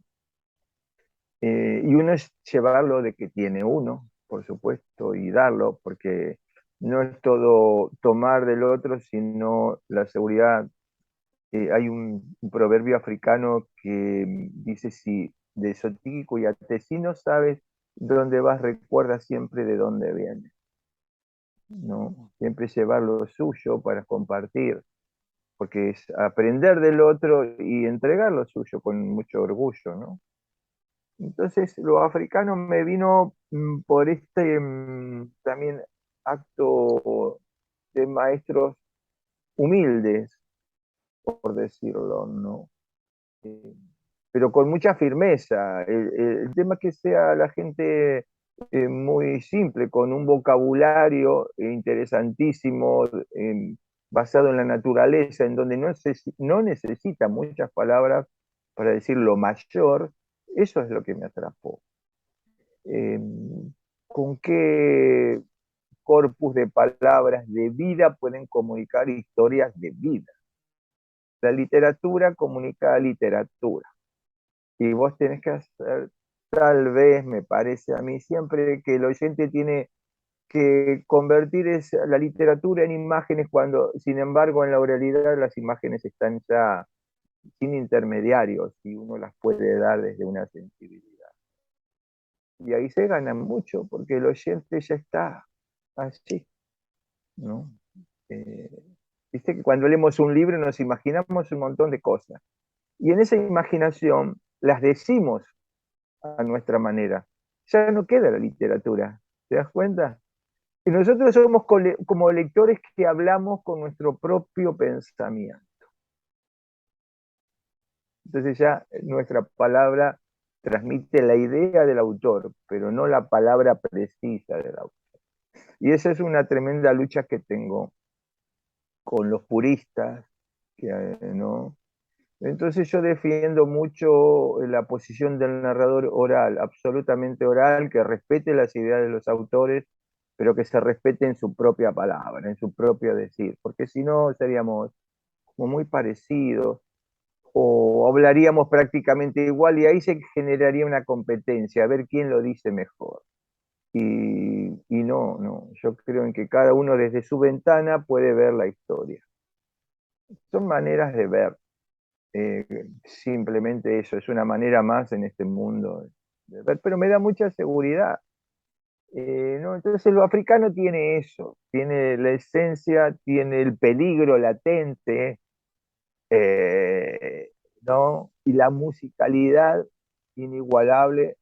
Y uno es llevarlo de que tiene uno, por supuesto, y darlo, porque no es todo tomar del otro, sino la seguridad. Hay un proverbio africano que dice, si de Sotigi Cuyate, si no sabes dónde vas, recuerda siempre de dónde vienes, ¿no? Siempre llevar lo suyo para compartir, porque es aprender del otro y entregar lo suyo con mucho orgullo, ¿no? Entonces lo africano me vino por este también acto de maestros humildes, por decirlo, ¿no? Eh, pero con mucha firmeza. El tema es que sea la gente muy simple, con un vocabulario interesantísimo, basado en la naturaleza, en donde no necesita muchas palabras para decir lo mayor. Eso es lo que me atrapó. Eh, ¿Con qué corpus de palabras de vida pueden comunicar historias de vida? La literatura comunica literatura. Y vos tenés que hacer, tal vez, me parece a mí, siempre que el oyente tiene que convertir la literatura en imágenes cuando, sin embargo, en la oralidad las imágenes están ya sin intermediarios, y uno las puede dar desde una sensibilidad. Y ahí se gana mucho, porque el oyente ya está allí, ¿no? Eh, Viste que cuando leemos un libro nos imaginamos un montón de cosas, y en esa imaginación las decimos a nuestra manera. Ya no queda la literatura, ¿te das cuenta? Y nosotros somos como lectores que hablamos con nuestro propio pensamiento. Entonces ya nuestra palabra transmite la idea del autor, pero no la palabra precisa del autor. Y esa es una tremenda lucha que tengo con los puristas, ¿no? Entonces yo defiendo mucho la posición del narrador oral, absolutamente oral, que respete las ideas de los autores, pero que se respete en su propia palabra, en su propio decir, porque si no seríamos como muy parecidos o hablaríamos prácticamente igual y ahí se generaría una competencia, a ver quién lo dice mejor. Y no, yo creo en que cada uno desde su ventana puede ver la historia. Son maneras de ver. Simplemente eso, es una manera más en este mundo de ver, pero me da mucha seguridad. ¿No? Entonces lo africano tiene eso, tiene la esencia, tiene el peligro latente, eh, ¿no? Y la musicalidad inigualable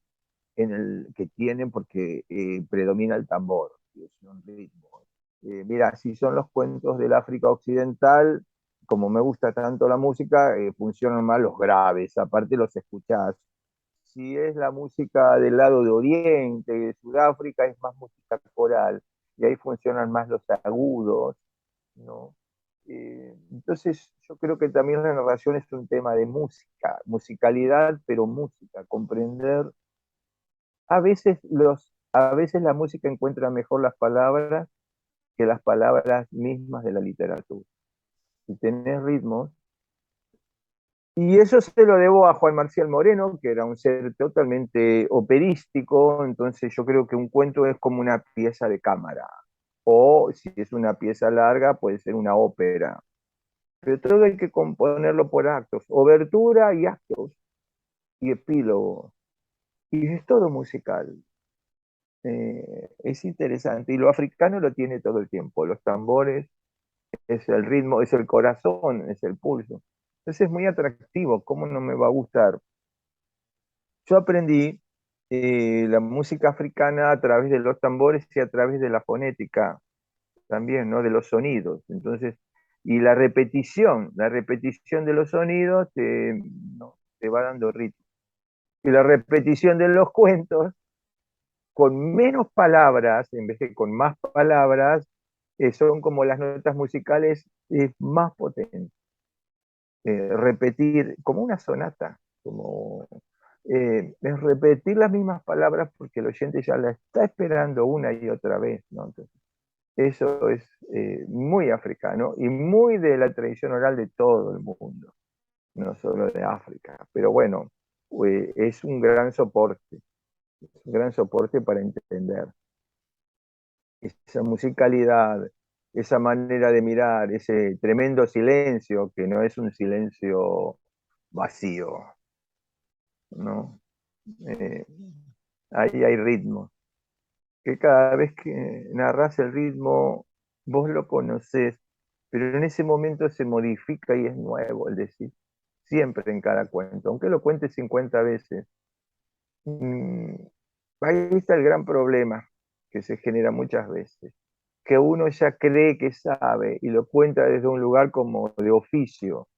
que tienen porque predomina el tambor, es un ritmo. Mira, si son los cuentos del África Occidental, como me gusta tanto la música, funcionan más los graves, aparte los escuchás. Si es la música del lado de Oriente, de Sudáfrica, es más música coral, y ahí funcionan más los agudos, ¿no? Entonces, yo creo que también la narración es un tema de música, musicalidad, pero música, comprender. A veces la música encuentra mejor las palabras que las palabras mismas de la literatura. Si tenés ritmos, y eso se lo debo a Juan Marcial Moreno, que era un ser totalmente operístico, entonces yo creo que un cuento es como una pieza de cámara, o si es una pieza larga, puede ser una ópera, pero todo hay que componerlo por actos, obertura y actos, y epílogo, y es todo musical. Es interesante, y lo africano lo tiene todo el tiempo, los tambores, es el ritmo, es el corazón, es el pulso. Entonces es muy atractivo, ¿cómo no me va a gustar? Yo aprendí la música africana a través de los tambores y a través de la fonética también, ¿no? De los sonidos. Entonces, y la repetición de los sonidos no, te va dando ritmo. Y la repetición de los cuentos, con menos palabras, en vez de con más palabras, son como las notas musicales más potentes. Repetir, como una sonata, es repetir las mismas palabras porque el oyente ya la está esperando una y otra vez, ¿no? Entonces, eso es muy africano y muy de la tradición oral de todo el mundo, no solo de África. Pero bueno, es un gran soporte para entender esa musicalidad, esa manera de mirar, ese tremendo silencio, que no es un silencio vacío, ¿no? Eh, Ahí hay ritmo, que cada vez que narras el ritmo, vos lo conocés, pero en ese momento se modifica y es nuevo, es decir, siempre en cada cuento, aunque lo cuentes 50 veces. Mm, Ahí está el gran problema que se genera muchas veces, que uno ya cree que sabe y lo cuenta desde un lugar como de oficio,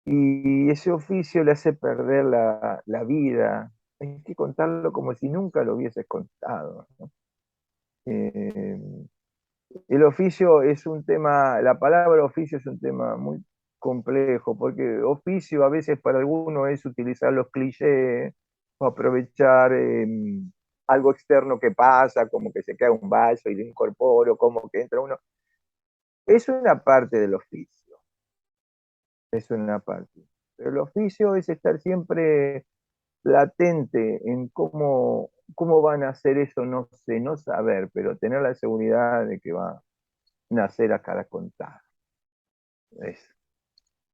y ese oficio le hace perder la vida. Hay que contarlo como si nunca lo hubieses contado, ¿no? Eh, el oficio es un tema, la palabra oficio es un tema muy complejo, porque oficio a veces para algunos es utilizar los clichés o aprovechar algo externo que pasa, como que se cae un vaso y lo incorporo, como que entra uno. Es una parte del oficio, es una parte. Pero el oficio es estar siempre latente en cómo van a hacer eso, no sé, no saber, pero tener la seguridad de que va a nacer a cada contar. Eso.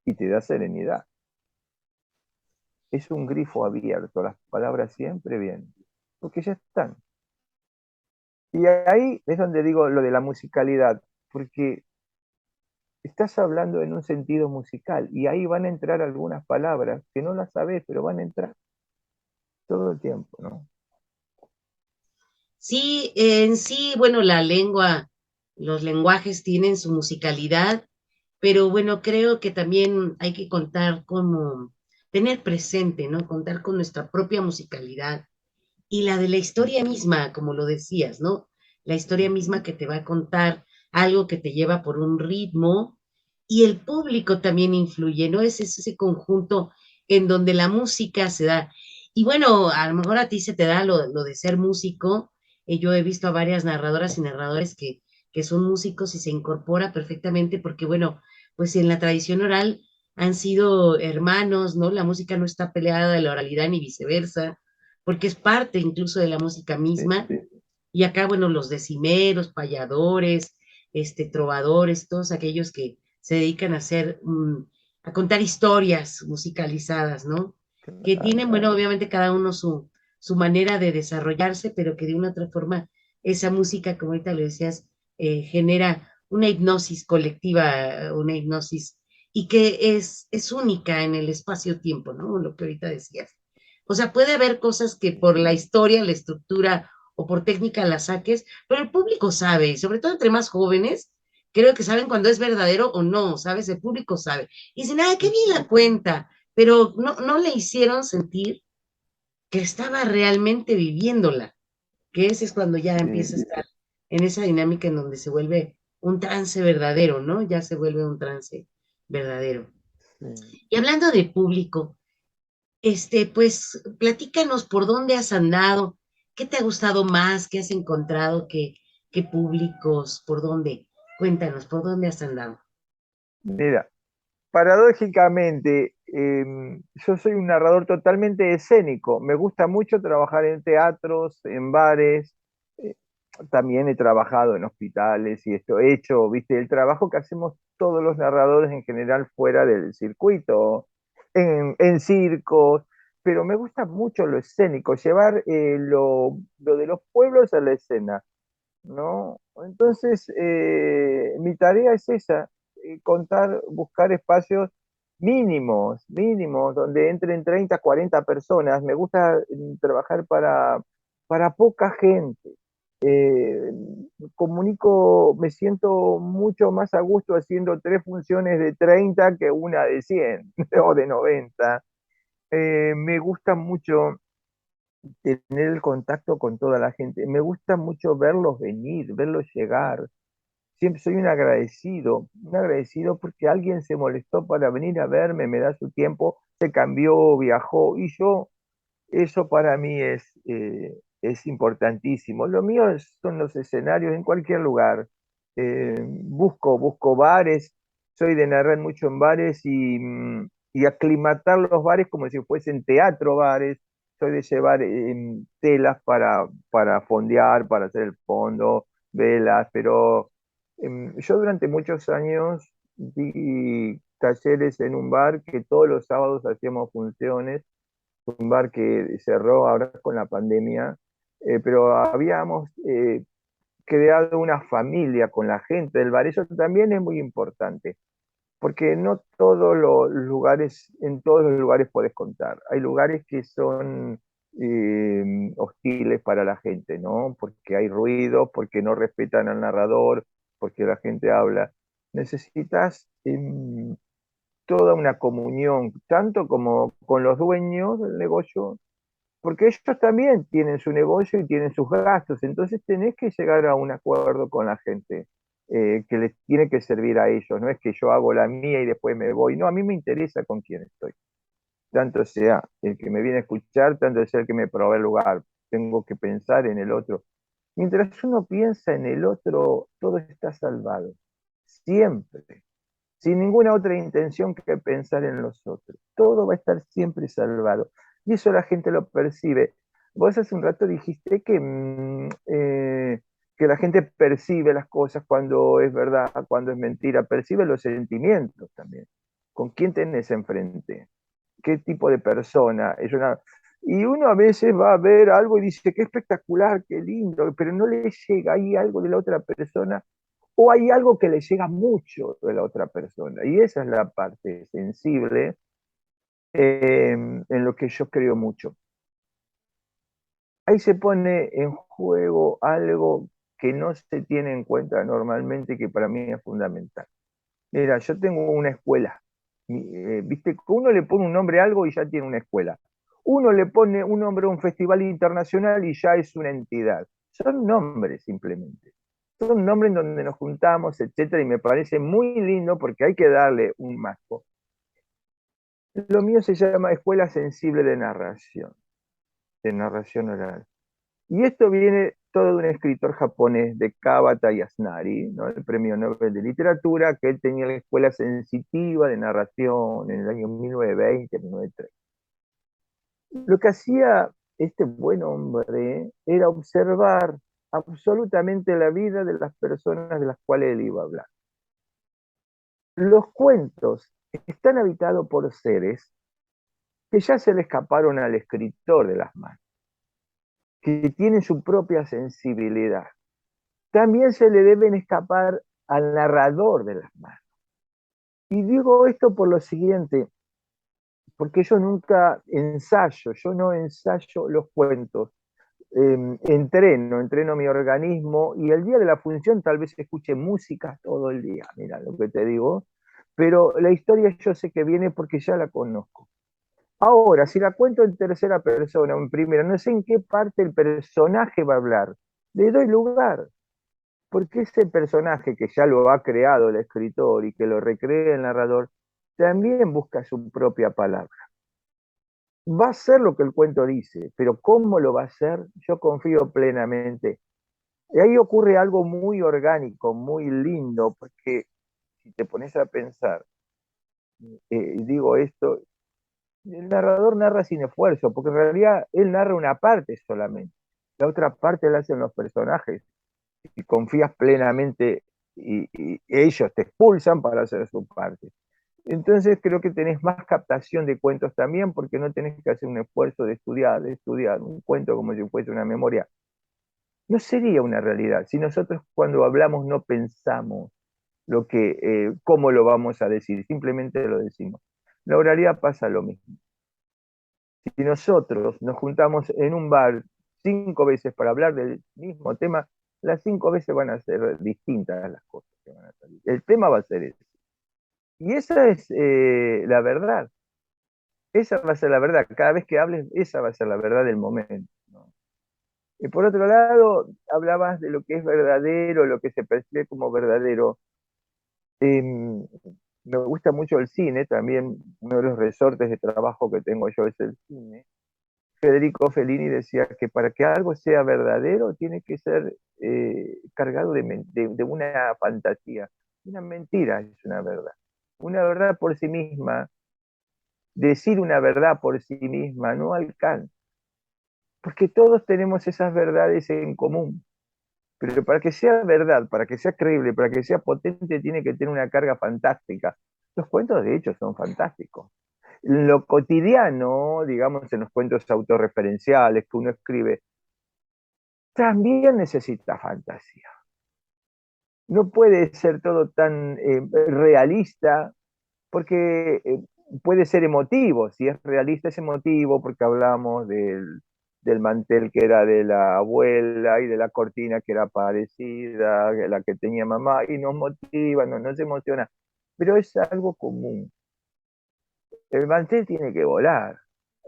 Y te da serenidad. es un grifo abierto, las palabras siempre vienen, porque ya están. Y ahí es donde digo lo de la musicalidad, porque estás hablando en un sentido musical y ahí van a entrar algunas palabras que no las sabes, pero van a entrar todo el tiempo, ¿no? Sí, en sí, bueno, la lengua, los lenguajes tienen su musicalidad, pero bueno, creo que también hay que contar como, tener presente, ¿no? Contar con nuestra propia musicalidad y la de la historia misma, como lo decías, ¿no? La historia misma que te va a contar algo que te lleva por un ritmo y el público también influye, ¿no? Es ese conjunto en donde la música se da. Y bueno, a lo mejor a ti se te da lo de ser músico. Yo he visto a varias narradoras y narradores que son músicos y se incorpora perfectamente porque, bueno, pues en la tradición oral han sido hermanos, ¿no? La música no está peleada de la oralidad ni viceversa porque es parte incluso de la música Sí, misma. sí, Y acá, bueno, los decimeros, payadores, trovadores, todos aquellos que se dedican a hacer, a contar historias musicalizadas, ¿no? Que claro. tienen, bueno, obviamente cada uno su manera de desarrollarse, pero que de una otra forma esa música, como ahorita lo decías, genera una hipnosis colectiva, una hipnosis, y que es única en el espacio-tiempo, ¿no? Lo que ahorita decías. O sea, puede haber cosas que por la historia, la estructura o por técnica las saques, pero el público sabe, y sobre todo entre más jóvenes, creo que saben cuando es verdadero o no, ¿sabes? El público sabe. Y dicen, ah, qué bien la cuenta, pero no le hicieron sentir que estaba realmente viviéndola, que ese es cuando ya empieza a Sí, estar en esa dinámica en donde se vuelve un trance verdadero, ¿no? Ya se vuelve un trance verdadero. sí. Y hablando de público, pues platícanos por dónde has andado, qué te ha gustado más, qué has encontrado, qué públicos, por dónde. Cuéntanos, por dónde has andado. Mira, paradójicamente, yo soy un narrador totalmente escénico. Me gusta mucho trabajar en teatros, en bares. eh, También he trabajado en hospitales y esto he hecho, viste, el trabajo que hacemos todos los narradores en general fuera del circuito, en circos. Pero me gusta mucho lo escénico, llevar lo de los pueblos a la escena, ¿no? Entonces, mi tarea es esa, contar, buscar espacios mínimos, donde entren 30, 40 personas. Me gusta trabajar para poca gente. Eh, Comunico, me siento mucho más a gusto haciendo 3 funciones de 30 que una de 100 o de 90. Me gusta mucho tener el contacto con toda la gente. Me gusta mucho verlos venir, verlos llegar. Siempre soy un agradecido porque alguien se molestó para venir a verme, me da su tiempo, se cambió, viajó, y yo, eso para mí es importantísimo. Lo mío son los escenarios en cualquier lugar. Busco bares, soy de narrar mucho en bares y aclimatar los bares como si fuesen teatro bares. Soy de llevar telas para fondear, para hacer el fondo, velas, pero yo durante muchos años di talleres en un bar que todos los sábados hacíamos funciones, un bar que cerró ahora con la pandemia, pero habíamos creado una familia con la gente del bar. Eso también es muy importante, porque no todos los lugares, en todos los lugares puedes contar. Hay lugares que son hostiles para la gente, ¿no? Porque hay ruido, porque no respetan al narrador, porque la gente habla. Necesitas toda una comunión, tanto como con los dueños del negocio, porque ellos también tienen su negocio y tienen sus gastos. Entonces tenés que llegar a un acuerdo con la gente, que les tiene que servir a ellos. No es que yo hago la mía y después me voy. No, a mí me interesa con quién estoy. Tanto sea el que me viene a escuchar, tanto sea el que me provee el lugar. Tengo que pensar en el otro. Mientras uno piensa en el otro, todo está salvado. Siempre. Sin ninguna otra intención que pensar en los otros. Todo va a estar siempre salvado. Y eso la gente lo percibe. Vos hace un rato dijiste que la gente percibe las cosas cuando es verdad, cuando es mentira, percibe los sentimientos también. ¿Con quién tenés enfrente? qué tipo de persona es una... Y uno a veces va a ver algo y dice, qué espectacular, qué lindo, pero no le llega, hay algo de la otra persona, o hay algo que le llega mucho de la otra persona. Y esa es la parte sensible en lo que yo creo mucho. Ahí se pone en juego algo que no se tiene en cuenta normalmente y que para mí es fundamental. Mira, yo tengo una escuela. Viste, uno le pone un nombre a algo y ya tiene una escuela. Uno le pone un nombre a un festival internacional y ya es una entidad. Son nombres simplemente. Son nombres en donde nos juntamos, etcétera, y me parece muy lindo porque hay que darle un marco. Lo mío se llama Escuela Sensible de narración oral. Y esto viene todo de un escritor japonés, de Kabata Yasnari, ¿no? El premio Nobel de Literatura, que él tenía la escuela sensitiva de narración en el año 1920, 1930. Lo que hacía este buen hombre era observar absolutamente la vida de las personas de las cuales él iba a hablar. Los cuentos están habitados por seres que ya se le escaparon al escritor de las manos, que tienen su propia sensibilidad. También se le deben escapar al narrador de las manos. Y digo esto por lo siguiente, porque yo nunca ensayo, yo no ensayo los cuentos. Entreno mi organismo y el día de la función tal vez escuche música todo el día, mira lo que te digo, pero la historia yo sé que viene porque ya la conozco. Ahora, si la cuento en tercera persona o en primera, no sé en qué parte el personaje va a hablar, le doy lugar, porque ese personaje que ya lo ha creado el escritor y que lo recrea el narrador, también busca su propia palabra. Va a ser lo que el cuento dice, pero cómo lo va a hacer, yo confío plenamente. Y ahí ocurre algo muy orgánico, muy lindo, porque si te pones a pensar, digo esto, el narrador narra sin esfuerzo, porque en realidad él narra una parte solamente, la otra parte la hacen los personajes, y confías plenamente y ellos te expulsan para hacer su parte. Entonces creo que tenés más captación de cuentos también porque no tenés que hacer un esfuerzo de estudiar un cuento como si fuese una memoria. No sería una realidad si nosotros cuando hablamos no pensamos cómo lo vamos a decir, simplemente lo decimos. La oralidad pasa lo mismo. Si nosotros nos juntamos en un bar 5 veces para hablar del mismo tema, las 5 veces van a ser distintas las cosas que van a salir. El tema va a ser ese. Y esa es la verdad. Esa va a ser la verdad. Cada vez que hables, esa va a ser la verdad del momento, ¿no? Y por otro lado, hablabas de lo que es verdadero, lo que se percibe como verdadero. Me gusta mucho el cine, también uno de los resortes de trabajo que tengo yo es el cine. Federico Fellini decía que para que algo sea verdadero tiene que ser cargado de una fantasía. Una mentira es una verdad. Una verdad por sí misma, decir una verdad por sí misma no alcanza, porque todos tenemos esas verdades en común. Pero para que sea verdad, para que sea creíble, para que sea potente, tiene que tener una carga fantástica. Los cuentos, de hecho, son fantásticos. Lo cotidiano, digamos, en los cuentos autorreferenciales que uno escribe, también necesita fantasía. No puede ser todo tan realista, porque puede ser emotivo. Si es realista, es emotivo, porque hablamos del mantel que era de la abuela y de la cortina que era parecida, la que tenía mamá, y nos motiva, nos emociona. Pero es algo común. El mantel tiene que volar.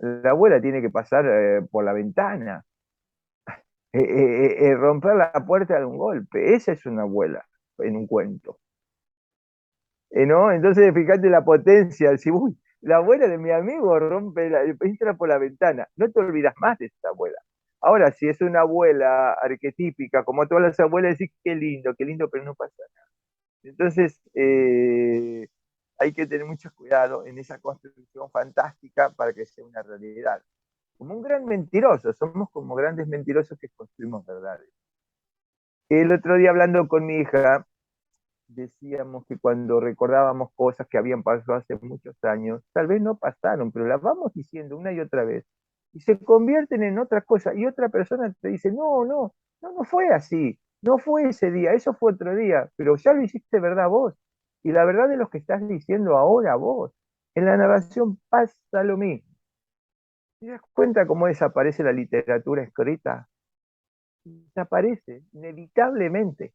La abuela tiene que pasar por la ventana. Romper la puerta de un golpe. Esa es una abuela en un cuento. ¿No? Entonces, fíjate la potencia. Si, uy, la abuela de mi amigo entra por la ventana. No te olvidas más de esa abuela. Ahora, si es una abuela arquetípica, como todas las abuelas, decís qué lindo, pero no pasa nada. Entonces, hay que tener mucho cuidado en esa construcción fantástica para que sea una realidad. Como un gran mentiroso, somos como grandes mentirosos que construimos verdades. El otro día hablando con mi hija, decíamos que cuando recordábamos cosas que habían pasado hace muchos años, tal vez no pasaron, pero las vamos diciendo una y otra vez, y se convierten en otra cosa, y otra persona te dice, no fue así, no fue ese día, eso fue otro día, pero ya lo hiciste verdad vos, y la verdad de lo que estás diciendo ahora vos. En la narración pasa lo mismo. ¿Te das cuenta cómo desaparece la literatura escrita? Desaparece, inevitablemente,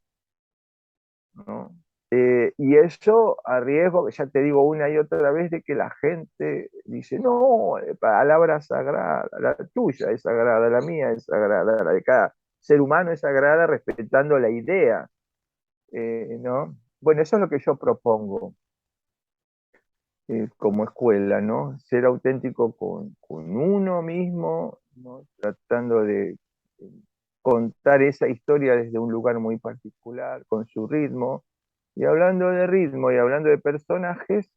¿no? Y eso a riesgo, que ya te digo una y otra vez, de que la gente dice, no, palabra sagrada, la tuya es sagrada, la mía es sagrada, la de cada ser humano es sagrada, respetando la idea, ¿no? Bueno, eso es lo que yo propongo como escuela, ¿no? Ser auténtico con uno mismo, ¿no? Tratando de contar esa historia desde un lugar muy particular, con su ritmo. Y hablando de ritmo y hablando de personajes,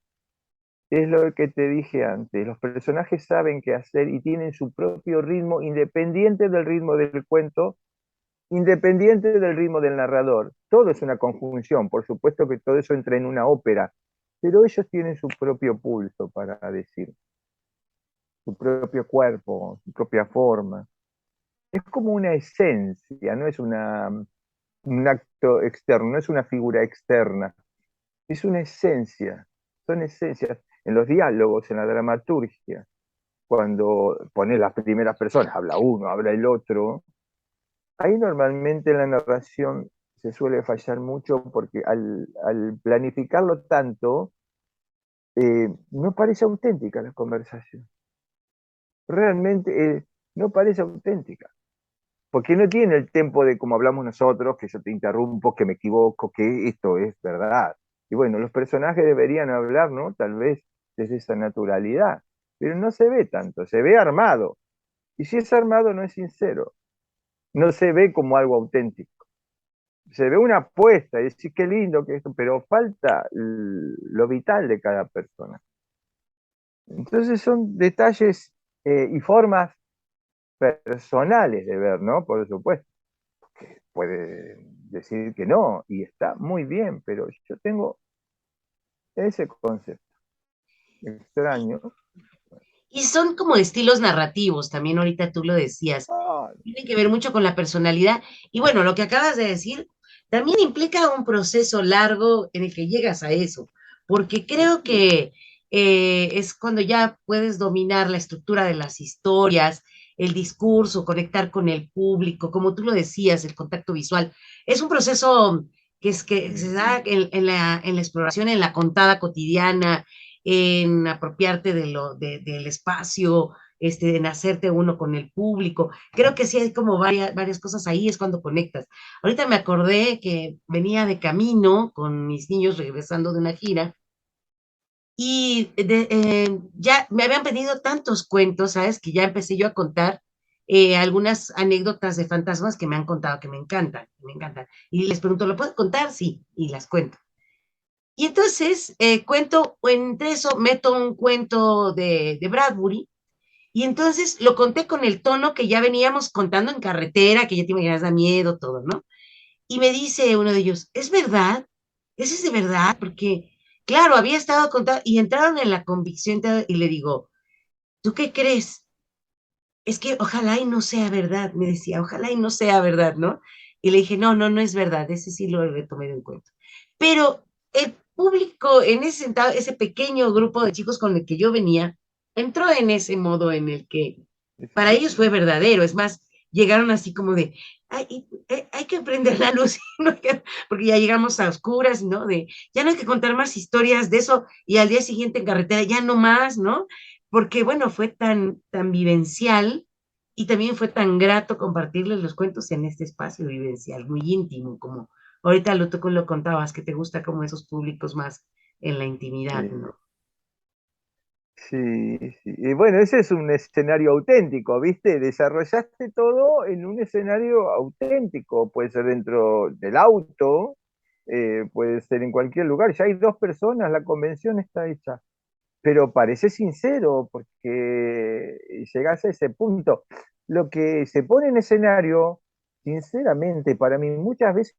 es lo que te dije antes. Los personajes saben qué hacer y tienen su propio ritmo, independiente del ritmo del cuento, independiente del ritmo del narrador. Todo es una conjunción, por supuesto que todo eso entra en una ópera, pero ellos tienen su propio pulso para decir, su propio cuerpo, su propia forma. Es como una esencia, no es un acto externo, no es una figura externa, es una esencia, son esencias. En los diálogos, en la dramaturgia, cuando pones las primeras personas, habla uno, habla el otro, ahí normalmente en la narración se suele fallar mucho porque al planificarlo tanto, no parece auténtica la conversación. Realmente no parece auténtica. Porque no tiene el tempo de como hablamos nosotros, que yo te interrumpo, que me equivoco, que esto es verdad. Y bueno, los personajes deberían hablar, ¿no? Tal vez desde esa naturalidad, pero no se ve tanto, se ve armado. Y si es armado, no es sincero, no se ve como algo auténtico. Se ve una apuesta, y decir qué lindo que esto, pero falta lo vital de cada persona. Entonces son detalles y formas personales de ver, ¿no? Por supuesto. Puede decir que no, y está muy bien, pero yo tengo ese concepto extraño. Y son como estilos narrativos, también ahorita tú lo decías. Ah, Tiene que ver mucho con la personalidad. Y bueno, lo que acabas de decir también implica un proceso largo en el que llegas a eso, porque creo que es cuando ya puedes dominar la estructura de las historias, el discurso, conectar con el público, como tú lo decías, el contacto visual. Es un proceso que se da en la exploración, en la contada cotidiana, en apropiarte del espacio, en hacerte uno con el público. Creo que sí hay como varias cosas ahí, es cuando conectas. Ahorita me acordé que venía de camino con mis niños regresando de una gira y ya me habían pedido tantos cuentos, ¿sabes? Que ya empecé yo a contar algunas anécdotas de fantasmas que me han contado que me encantan, me encantan. Y les pregunto, ¿lo puedo contar? Sí, y las cuento. Y entonces cuento, entre eso meto un cuento de Bradbury, y entonces lo conté con el tono que ya veníamos contando en carretera, que ya te imaginas, da miedo, todo, ¿no? Y me dice uno de ellos, ¿es verdad? ¿Ese es de verdad? Porque, claro, había estado contando y entraron en la convicción y le digo, ¿tú qué crees? Es que ojalá y no sea verdad, me decía, ojalá y no sea verdad, ¿no? Y le dije, no es verdad, ese sí lo retomé de un cuento. Pero el público, en ese sentido, ese pequeño grupo de chicos con el que yo venía, entró en ese modo en el que para ellos fue verdadero. Es más, llegaron así como de, hay que prender la luz, ¿no? Porque ya llegamos a oscuras, ¿no? De, ya no hay que contar más historias de eso y al día siguiente en carretera ya no más, ¿no? Porque bueno, fue tan vivencial y también fue tan grato compartirles los cuentos en este espacio vivencial, muy íntimo, como ahorita tú lo contabas, que te gusta como esos públicos más en la intimidad, sí, ¿no? sí, sí. Y bueno, ese es un escenario auténtico, ¿viste? Desarrollaste todo en un escenario auténtico, puede ser dentro del auto, puede ser en cualquier lugar. Ya hay dos personas, la convención está hecha. Pero parece sincero porque llegás a ese punto. Lo que se pone en escenario, sinceramente, para mí muchas veces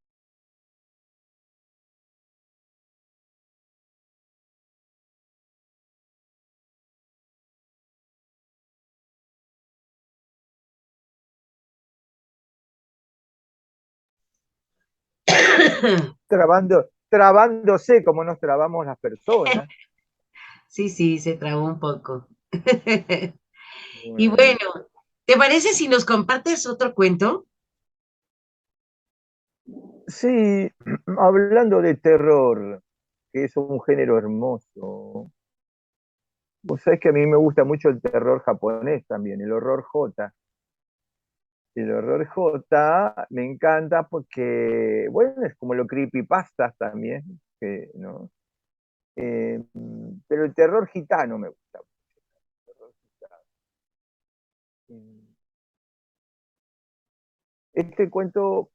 trabándose como nos trabamos las personas. Sí, sí, se trabó un poco. Y Bueno, bueno, ¿te parece si nos compartes otro cuento? sí, hablando de terror, que es un género hermoso. Vos sabés que a mí me gusta mucho el terror japonés también, el horror J. El horror J me encanta porque, bueno, es como lo creepypastas también, ¿no? Eh, pero el terror gitano me gusta mucho. El terror gitano. Este cuento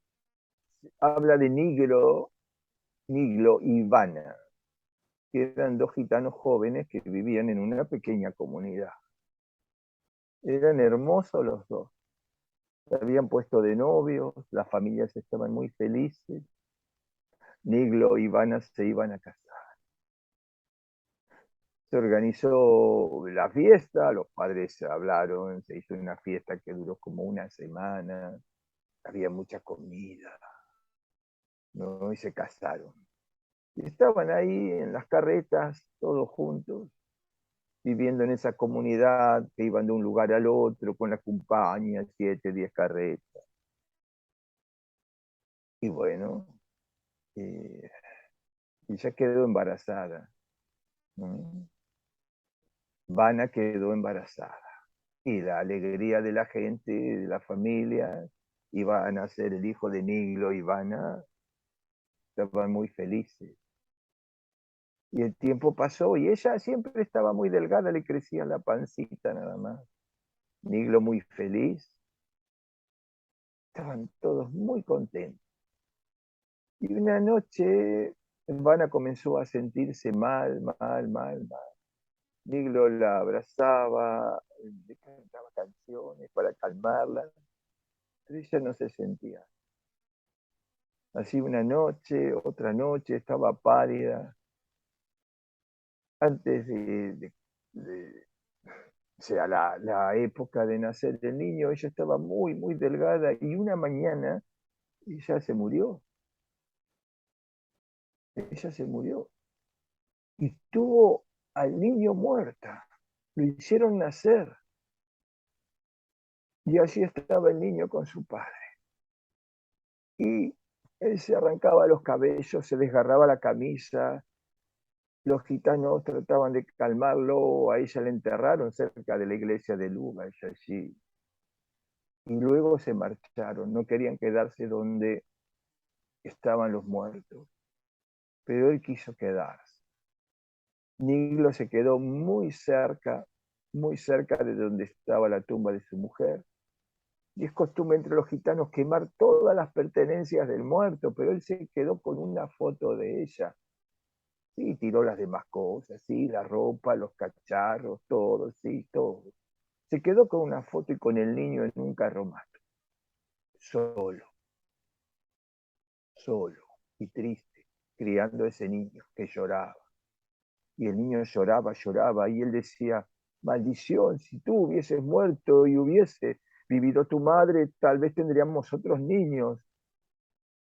habla de Niglo y Ivana, que eran dos gitanos jóvenes que vivían en una pequeña comunidad. Eran hermosos los dos. Se habían puesto de novios, las familias estaban muy felices. Niglo y Ivana se iban a casar. Se organizó la fiesta, los padres se hablaron, se hizo una fiesta que duró como una semana, había mucha comida, ¿no? Y se casaron. Y estaban ahí en las carretas, todos juntos, viviendo en esa comunidad que iban de un lugar al otro con la compañía, 7, 10 carretas. Y bueno, eh, ella quedó embarazada, ¿no? Vana quedó embarazada. Y la alegría de la gente, de la familia, iba a nacer el hijo de Niglo y Vana, estaban muy felices. Y el tiempo pasó y ella siempre estaba muy delgada, le crecía la pancita nada más. Niglo muy feliz, estaban todos muy contentos. Y una noche Vana comenzó a sentirse mal, mal, mal, mal. Niglo la abrazaba, le cantaba canciones para calmarla, pero ella no se sentía. Así una noche, otra noche, estaba pálida. Antes o sea, la época de nacer del niño, ella estaba muy, muy delgada y una mañana ella se murió. Ella se murió. Y tuvo al niño muerta. Lo hicieron nacer. Y allí estaba el niño con su padre. Y él se arrancaba los cabellos, se desgarraba la camisa. Los gitanos trataban de calmarlo, a ella la enterraron cerca de la iglesia de Luba, ella allí. Y luego se marcharon, no querían quedarse donde estaban los muertos, pero él quiso quedarse. Niglo se quedó muy cerca de donde estaba la tumba de su mujer. Y es costumbre entre los gitanos quemar todas las pertenencias del muerto, pero él se quedó con una foto de ella. Sí, tiró las demás cosas, sí, la ropa, los cacharros, todo, sí, todo. Se quedó con una foto y con el niño en un carromato, solo, solo y triste, criando a ese niño que lloraba. Y el niño lloraba, lloraba, y él decía, maldición, si tú hubieses muerto y hubiese vivido tu madre, tal vez tendríamos otros niños.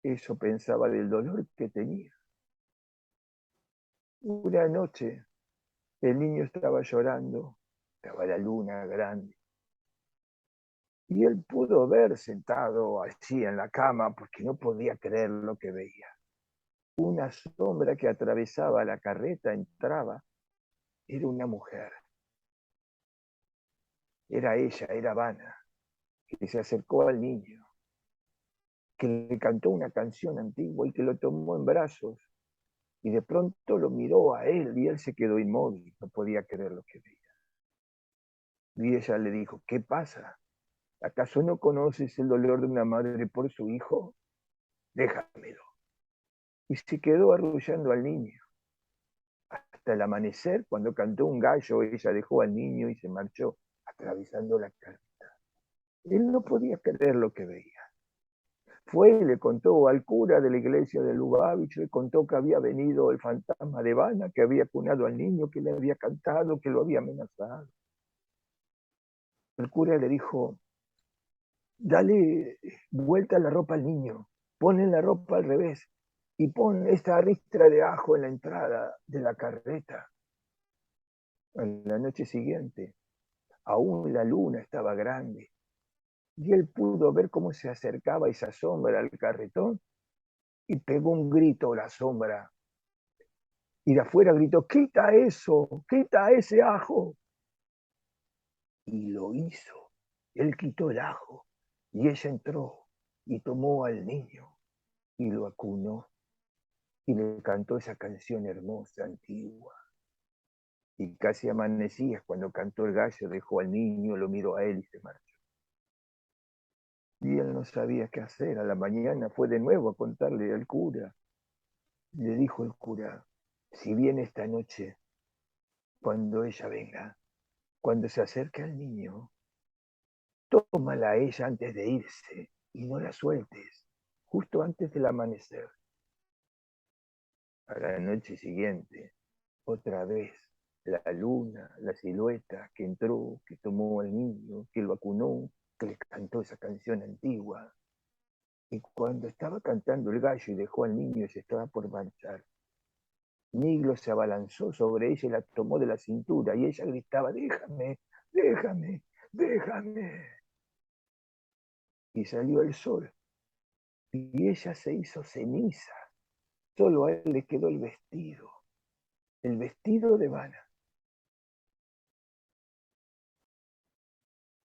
Eso pensaba del dolor que tenía. Una noche, el niño estaba llorando, estaba la luna grande, y él pudo ver sentado allí en la cama porque no podía creer lo que veía. Una sombra que atravesaba la carreta entraba. Era una mujer. Era ella, era Vana, que se acercó al niño, que le cantó una canción antigua y que lo tomó en brazos. Y de pronto lo miró a él y él se quedó inmóvil, no podía creer lo que veía. Y ella le dijo, ¿qué pasa? ¿Acaso no conoces el dolor de una madre por su hijo? Déjamelo. Y se quedó arrullando al niño. Hasta el amanecer, cuando cantó un gallo, ella dejó al niño y se marchó atravesando la carta. Él no podía creer lo que veía. Fue y le contó al cura de la iglesia de Lubavitch, le contó que había venido el fantasma de Vana, que había cunado al niño, que le había cantado, que lo había amenazado. El cura le dijo, dale vuelta la ropa al niño, ponle la ropa al revés y pon esta ristra de ajo en la entrada de la carreta. A la noche siguiente, aún la luna estaba grande, y él pudo ver cómo se acercaba esa sombra al carretón, y pegó un grito la sombra. Y de afuera gritó: ¡quita eso! ¡Quita ese ajo! Y lo hizo. Él quitó el ajo, y ella entró y tomó al niño y lo acunó y le cantó esa canción hermosa, antigua. Y casi amanecía cuando cantó el gallo, dejó al niño, lo miró a él y se marchó. Y él no sabía qué hacer. A la mañana fue de nuevo a contarle al cura. Le dijo el cura: si viene esta noche, cuando ella venga, cuando se acerque al niño, tómala a ella antes de irse y no la sueltes, justo antes del amanecer. A la noche siguiente, otra vez, la luna, la silueta que entró, que tomó al niño, que lo acunó, que le cantó esa canción antigua. Y cuando estaba cantando el gallo y dejó al niño y se estaba por marchar, Niglo se abalanzó sobre ella y la tomó de la cintura, y ella gritaba: déjame, déjame, déjame. Y salió el sol, y ella se hizo ceniza. Solo a él le quedó el vestido de Vana.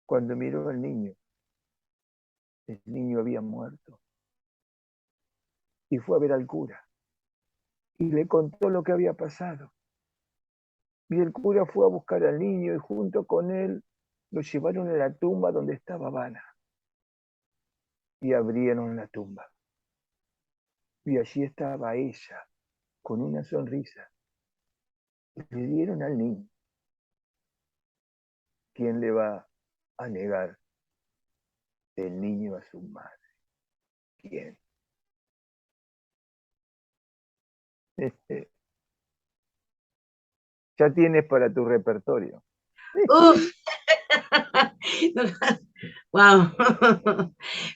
Cuando miró al niño, el niño había muerto. Y fue a ver al cura y le contó lo que había pasado. Y el cura fue a buscar al niño y junto con él lo llevaron a la tumba donde estaba Vana. Y abrieron la tumba. Y allí estaba ella, con una sonrisa. Y le dieron al niño. ¿Quién le va a negar el niño a su madre? ¿Quién? Ya tienes para tu repertorio. Uf. Wow.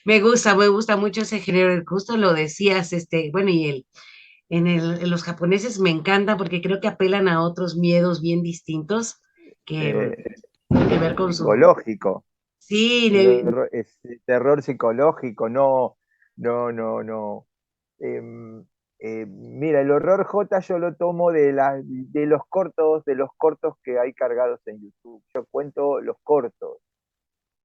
Me gusta mucho ese género. Justo lo decías, bueno, y en los japoneses me encanta porque creo que apelan a otros miedos bien distintos que, Eh, que ver con su. psicológico. Sí, Es terror psicológico, no. Em, mira, el horror J yo lo tomo de los cortos que hay cargados en YouTube. Yo cuento los cortos,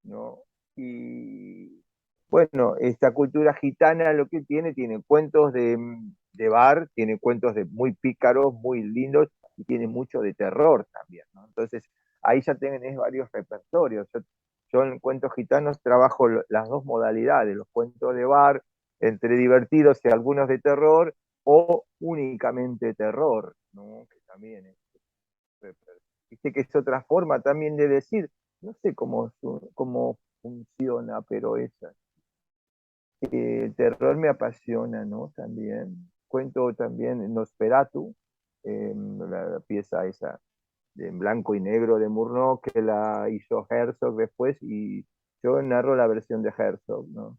¿no? Y bueno, esta cultura gitana lo que tiene cuentos de bar, tiene cuentos de muy pícaros, muy lindos, y tiene mucho de terror también, ¿no? Entonces, ahí ya tenés varios repertorios. Yo en cuentos gitanos trabajo las dos modalidades, los cuentos de bar, entre divertidos y algunos de terror, o únicamente terror, ¿no? Que también viste que es otra forma también de decir, no sé cómo funciona, pero el terror me apasiona, ¿no? También. Cuento también Nosferatu, la pieza esa en blanco y negro de Murnau, que la hizo Herzog después, y yo narro la versión de Herzog, ¿no?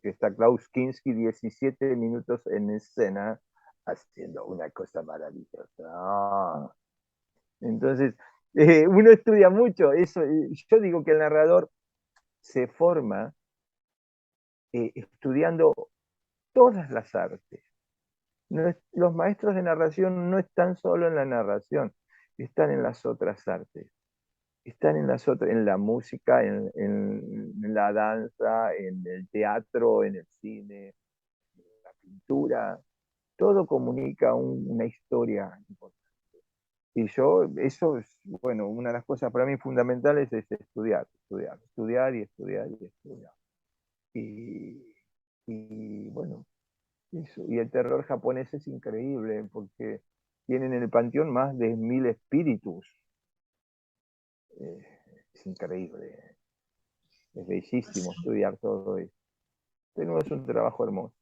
Que está Klaus Kinski 17 minutos en escena haciendo una cosa maravillosa. Entonces, uno estudia mucho eso. Yo digo que el narrador se forma estudiando todas las artes. Los maestros de narración no están solo en la narración, están en las otras artes. Están en la música, en la danza, en el teatro, en el cine, en la pintura. Todo comunica una historia importante. Y eso es, bueno, una de las cosas para mí fundamentales es estudiar y estudiar y estudiar. Y bueno, eso. Y el terror japonés es increíble porque tienen en el panteón más de 1000 espíritus. Es increíble, es bellísimo estudiar todo esto. Tenemos un trabajo hermoso.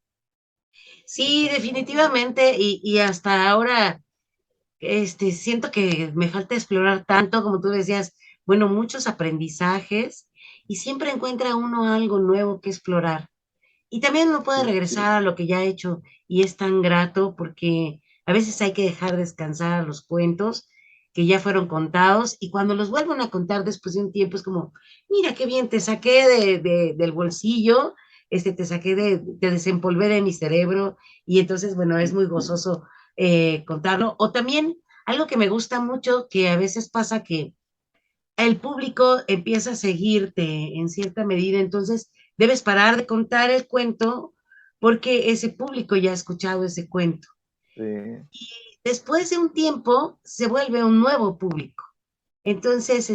sí, definitivamente, y hasta ahora, siento que me falta explorar tanto, como tú decías, bueno, muchos aprendizajes, y siempre encuentra uno algo nuevo que explorar. Y también uno puede sí, regresar a lo que ya ha hecho y es tan grato porque a veces hay que dejar descansar a los cuentos que ya fueron contados y cuando los vuelven a contar después de un tiempo es como, mira qué bien, te saqué del bolsillo, te saqué te desempolvé de mi cerebro y entonces, bueno, es muy gozoso contarlo. O también algo que me gusta mucho, que a veces pasa que el público empieza a seguirte en cierta medida, entonces debes parar de contar el cuento porque ese público ya ha escuchado ese cuento. sí. Después de un tiempo se vuelve un nuevo público. Entonces,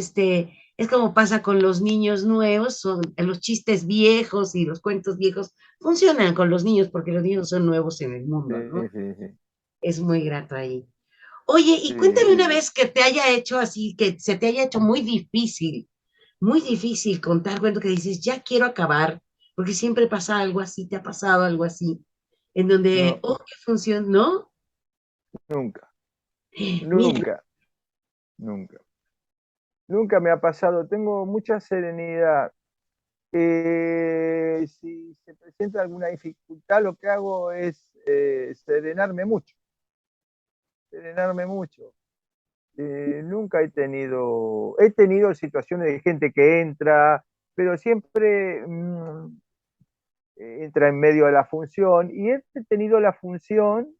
es como pasa con los niños nuevos, son los chistes viejos y los cuentos viejos funcionan con los niños porque los niños son nuevos en el Sí, mundo, ¿no? sí, sí, Es muy grato ahí. Oye, y cuéntame sí. una vez que te haya hecho así, que se te haya hecho muy difícil contar cuento que dices, ya quiero acabar, porque siempre pasa algo así, te ha pasado algo así, en donde, No, oh, qué función, ¿no? nunca, Mira, nunca, nunca. Nunca me ha pasado. Tengo mucha serenidad. Si se presenta alguna dificultad, lo que hago es serenarme mucho, serenarme mucho. Nunca he tenido situaciones de gente que entra, pero siempre entra en medio de la función y he tenido la función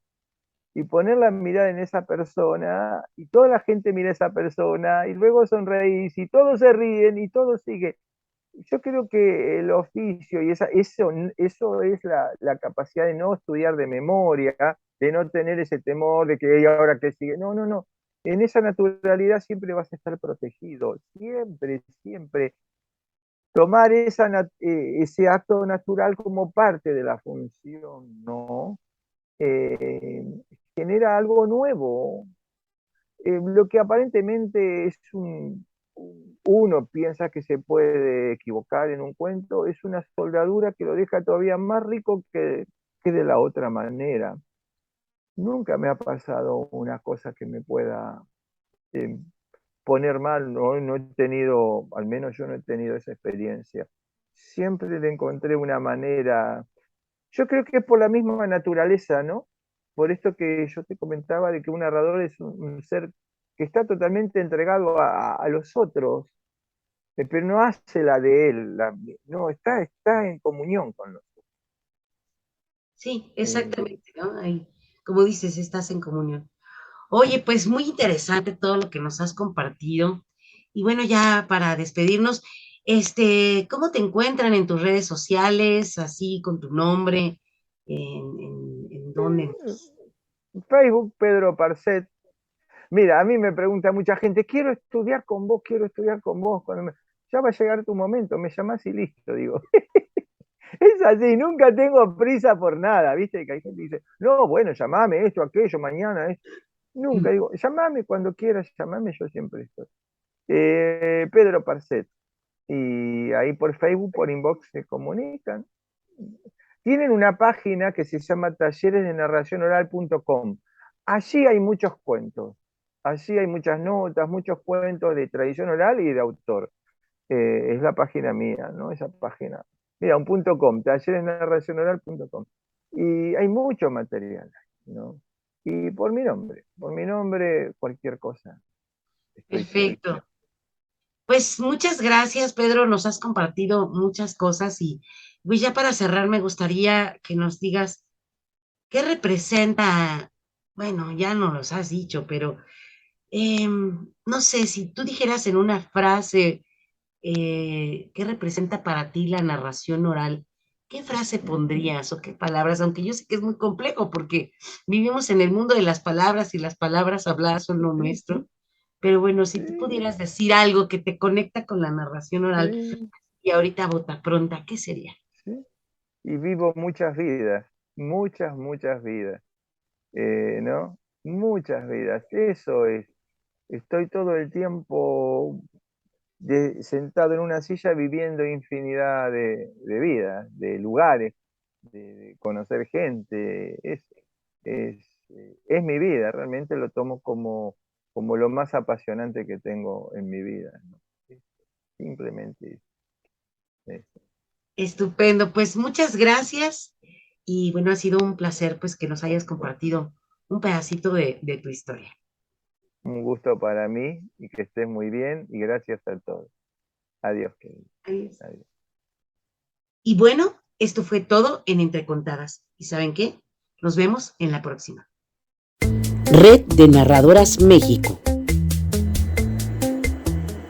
y poner la mirada en esa persona y toda la gente mira a esa persona y luego sonreís y todos se ríen y todo sigue. Yo creo que el oficio y eso es la capacidad de no estudiar de memoria, de no tener ese temor de que "Ey, ahora que sigue". No, no, no. En esa naturalidad siempre vas a estar protegido, siempre, siempre. Tomar ese acto natural como parte de la función, ¿no? Eh, Genera algo nuevo. Lo que aparentemente es uno piensa que se puede equivocar en un cuento, es una soldadura que lo deja todavía más rico que de la otra manera. Nunca me ha pasado una cosa que me pueda eh, poner mal, ¿no? No he tenido, al menos yo no he tenido esa experiencia. Siempre le encontré una manera. Yo creo que es por la misma naturaleza, ¿no? Por esto que yo te comentaba de que un narrador es un ser que está totalmente entregado a los otros, pero no hace la de él, no, está en comunión con los sí, otros. exactamente, ¿no? Ahí, como dices, estás en comunión. Oye, pues muy interesante todo lo que nos has compartido. Y bueno, ya para despedirnos, ¿cómo te encuentran en tus redes sociales, así con tu nombre? ¿En dónde? Facebook, Pedro Parcet. Mira, a mí me pregunta mucha gente, quiero estudiar con vos, quiero estudiar con vos. Ya va a llegar tu momento, me llamás y listo, digo. Es así, nunca tengo prisa por nada, ¿viste? Que hay gente que dice, no, bueno, llamame esto, aquello, mañana, esto. Nunca digo, llamame cuando quieras, llamame, yo siempre estoy. Pedro Parcet. Y ahí por Facebook, por inbox se comunican. Tienen una página que se llama talleresdenarracionoral.com. Allí hay muchos cuentos. Allí hay muchas notas, muchos cuentos de tradición oral y de autor. Es la página mía, ¿no? Esa página. Mira, un punto com, talleresnarracionoral.com. Y hay mucho material, ¿no? Y por mi nombre, cualquier cosa, estoy siempre. Perfecto. Pues muchas gracias, Pedro. Nos has compartido muchas cosas y pues ya para cerrar me gustaría que nos digas qué representa, bueno, ya nos los has dicho, pero no sé, si tú dijeras en una frase qué representa para ti la narración oral, ¿qué frase pondrías o qué palabras? Aunque yo sé que es muy complejo porque vivimos en el mundo de las palabras y las palabras habladas son lo Sí, nuestro. Pero bueno, si tú sí, pudieras decir algo que te conecta con la narración oral sí, y ahorita bota pronta, ¿qué sería? sí. Y vivo muchas vidas, muchas, muchas vidas, ¿no? Muchas vidas. Eso es. Estoy todo el tiempo sentado en una silla viviendo infinidad de vidas, de lugares, de conocer gente. Es mi vida, realmente lo tomo como lo más apasionante que tengo en mi vida, ¿no? Simplemente eso. Estupendo, pues muchas gracias y bueno, ha sido un placer pues que nos hayas compartido un pedacito de tu historia. Un gusto para mí y que estés muy bien y gracias a todos. Adiós, querido. Adiós. Adiós. Y bueno, esto fue todo en Entre Contadas. ¿Y saben qué? Nos vemos en la próxima. Red de Narradoras México.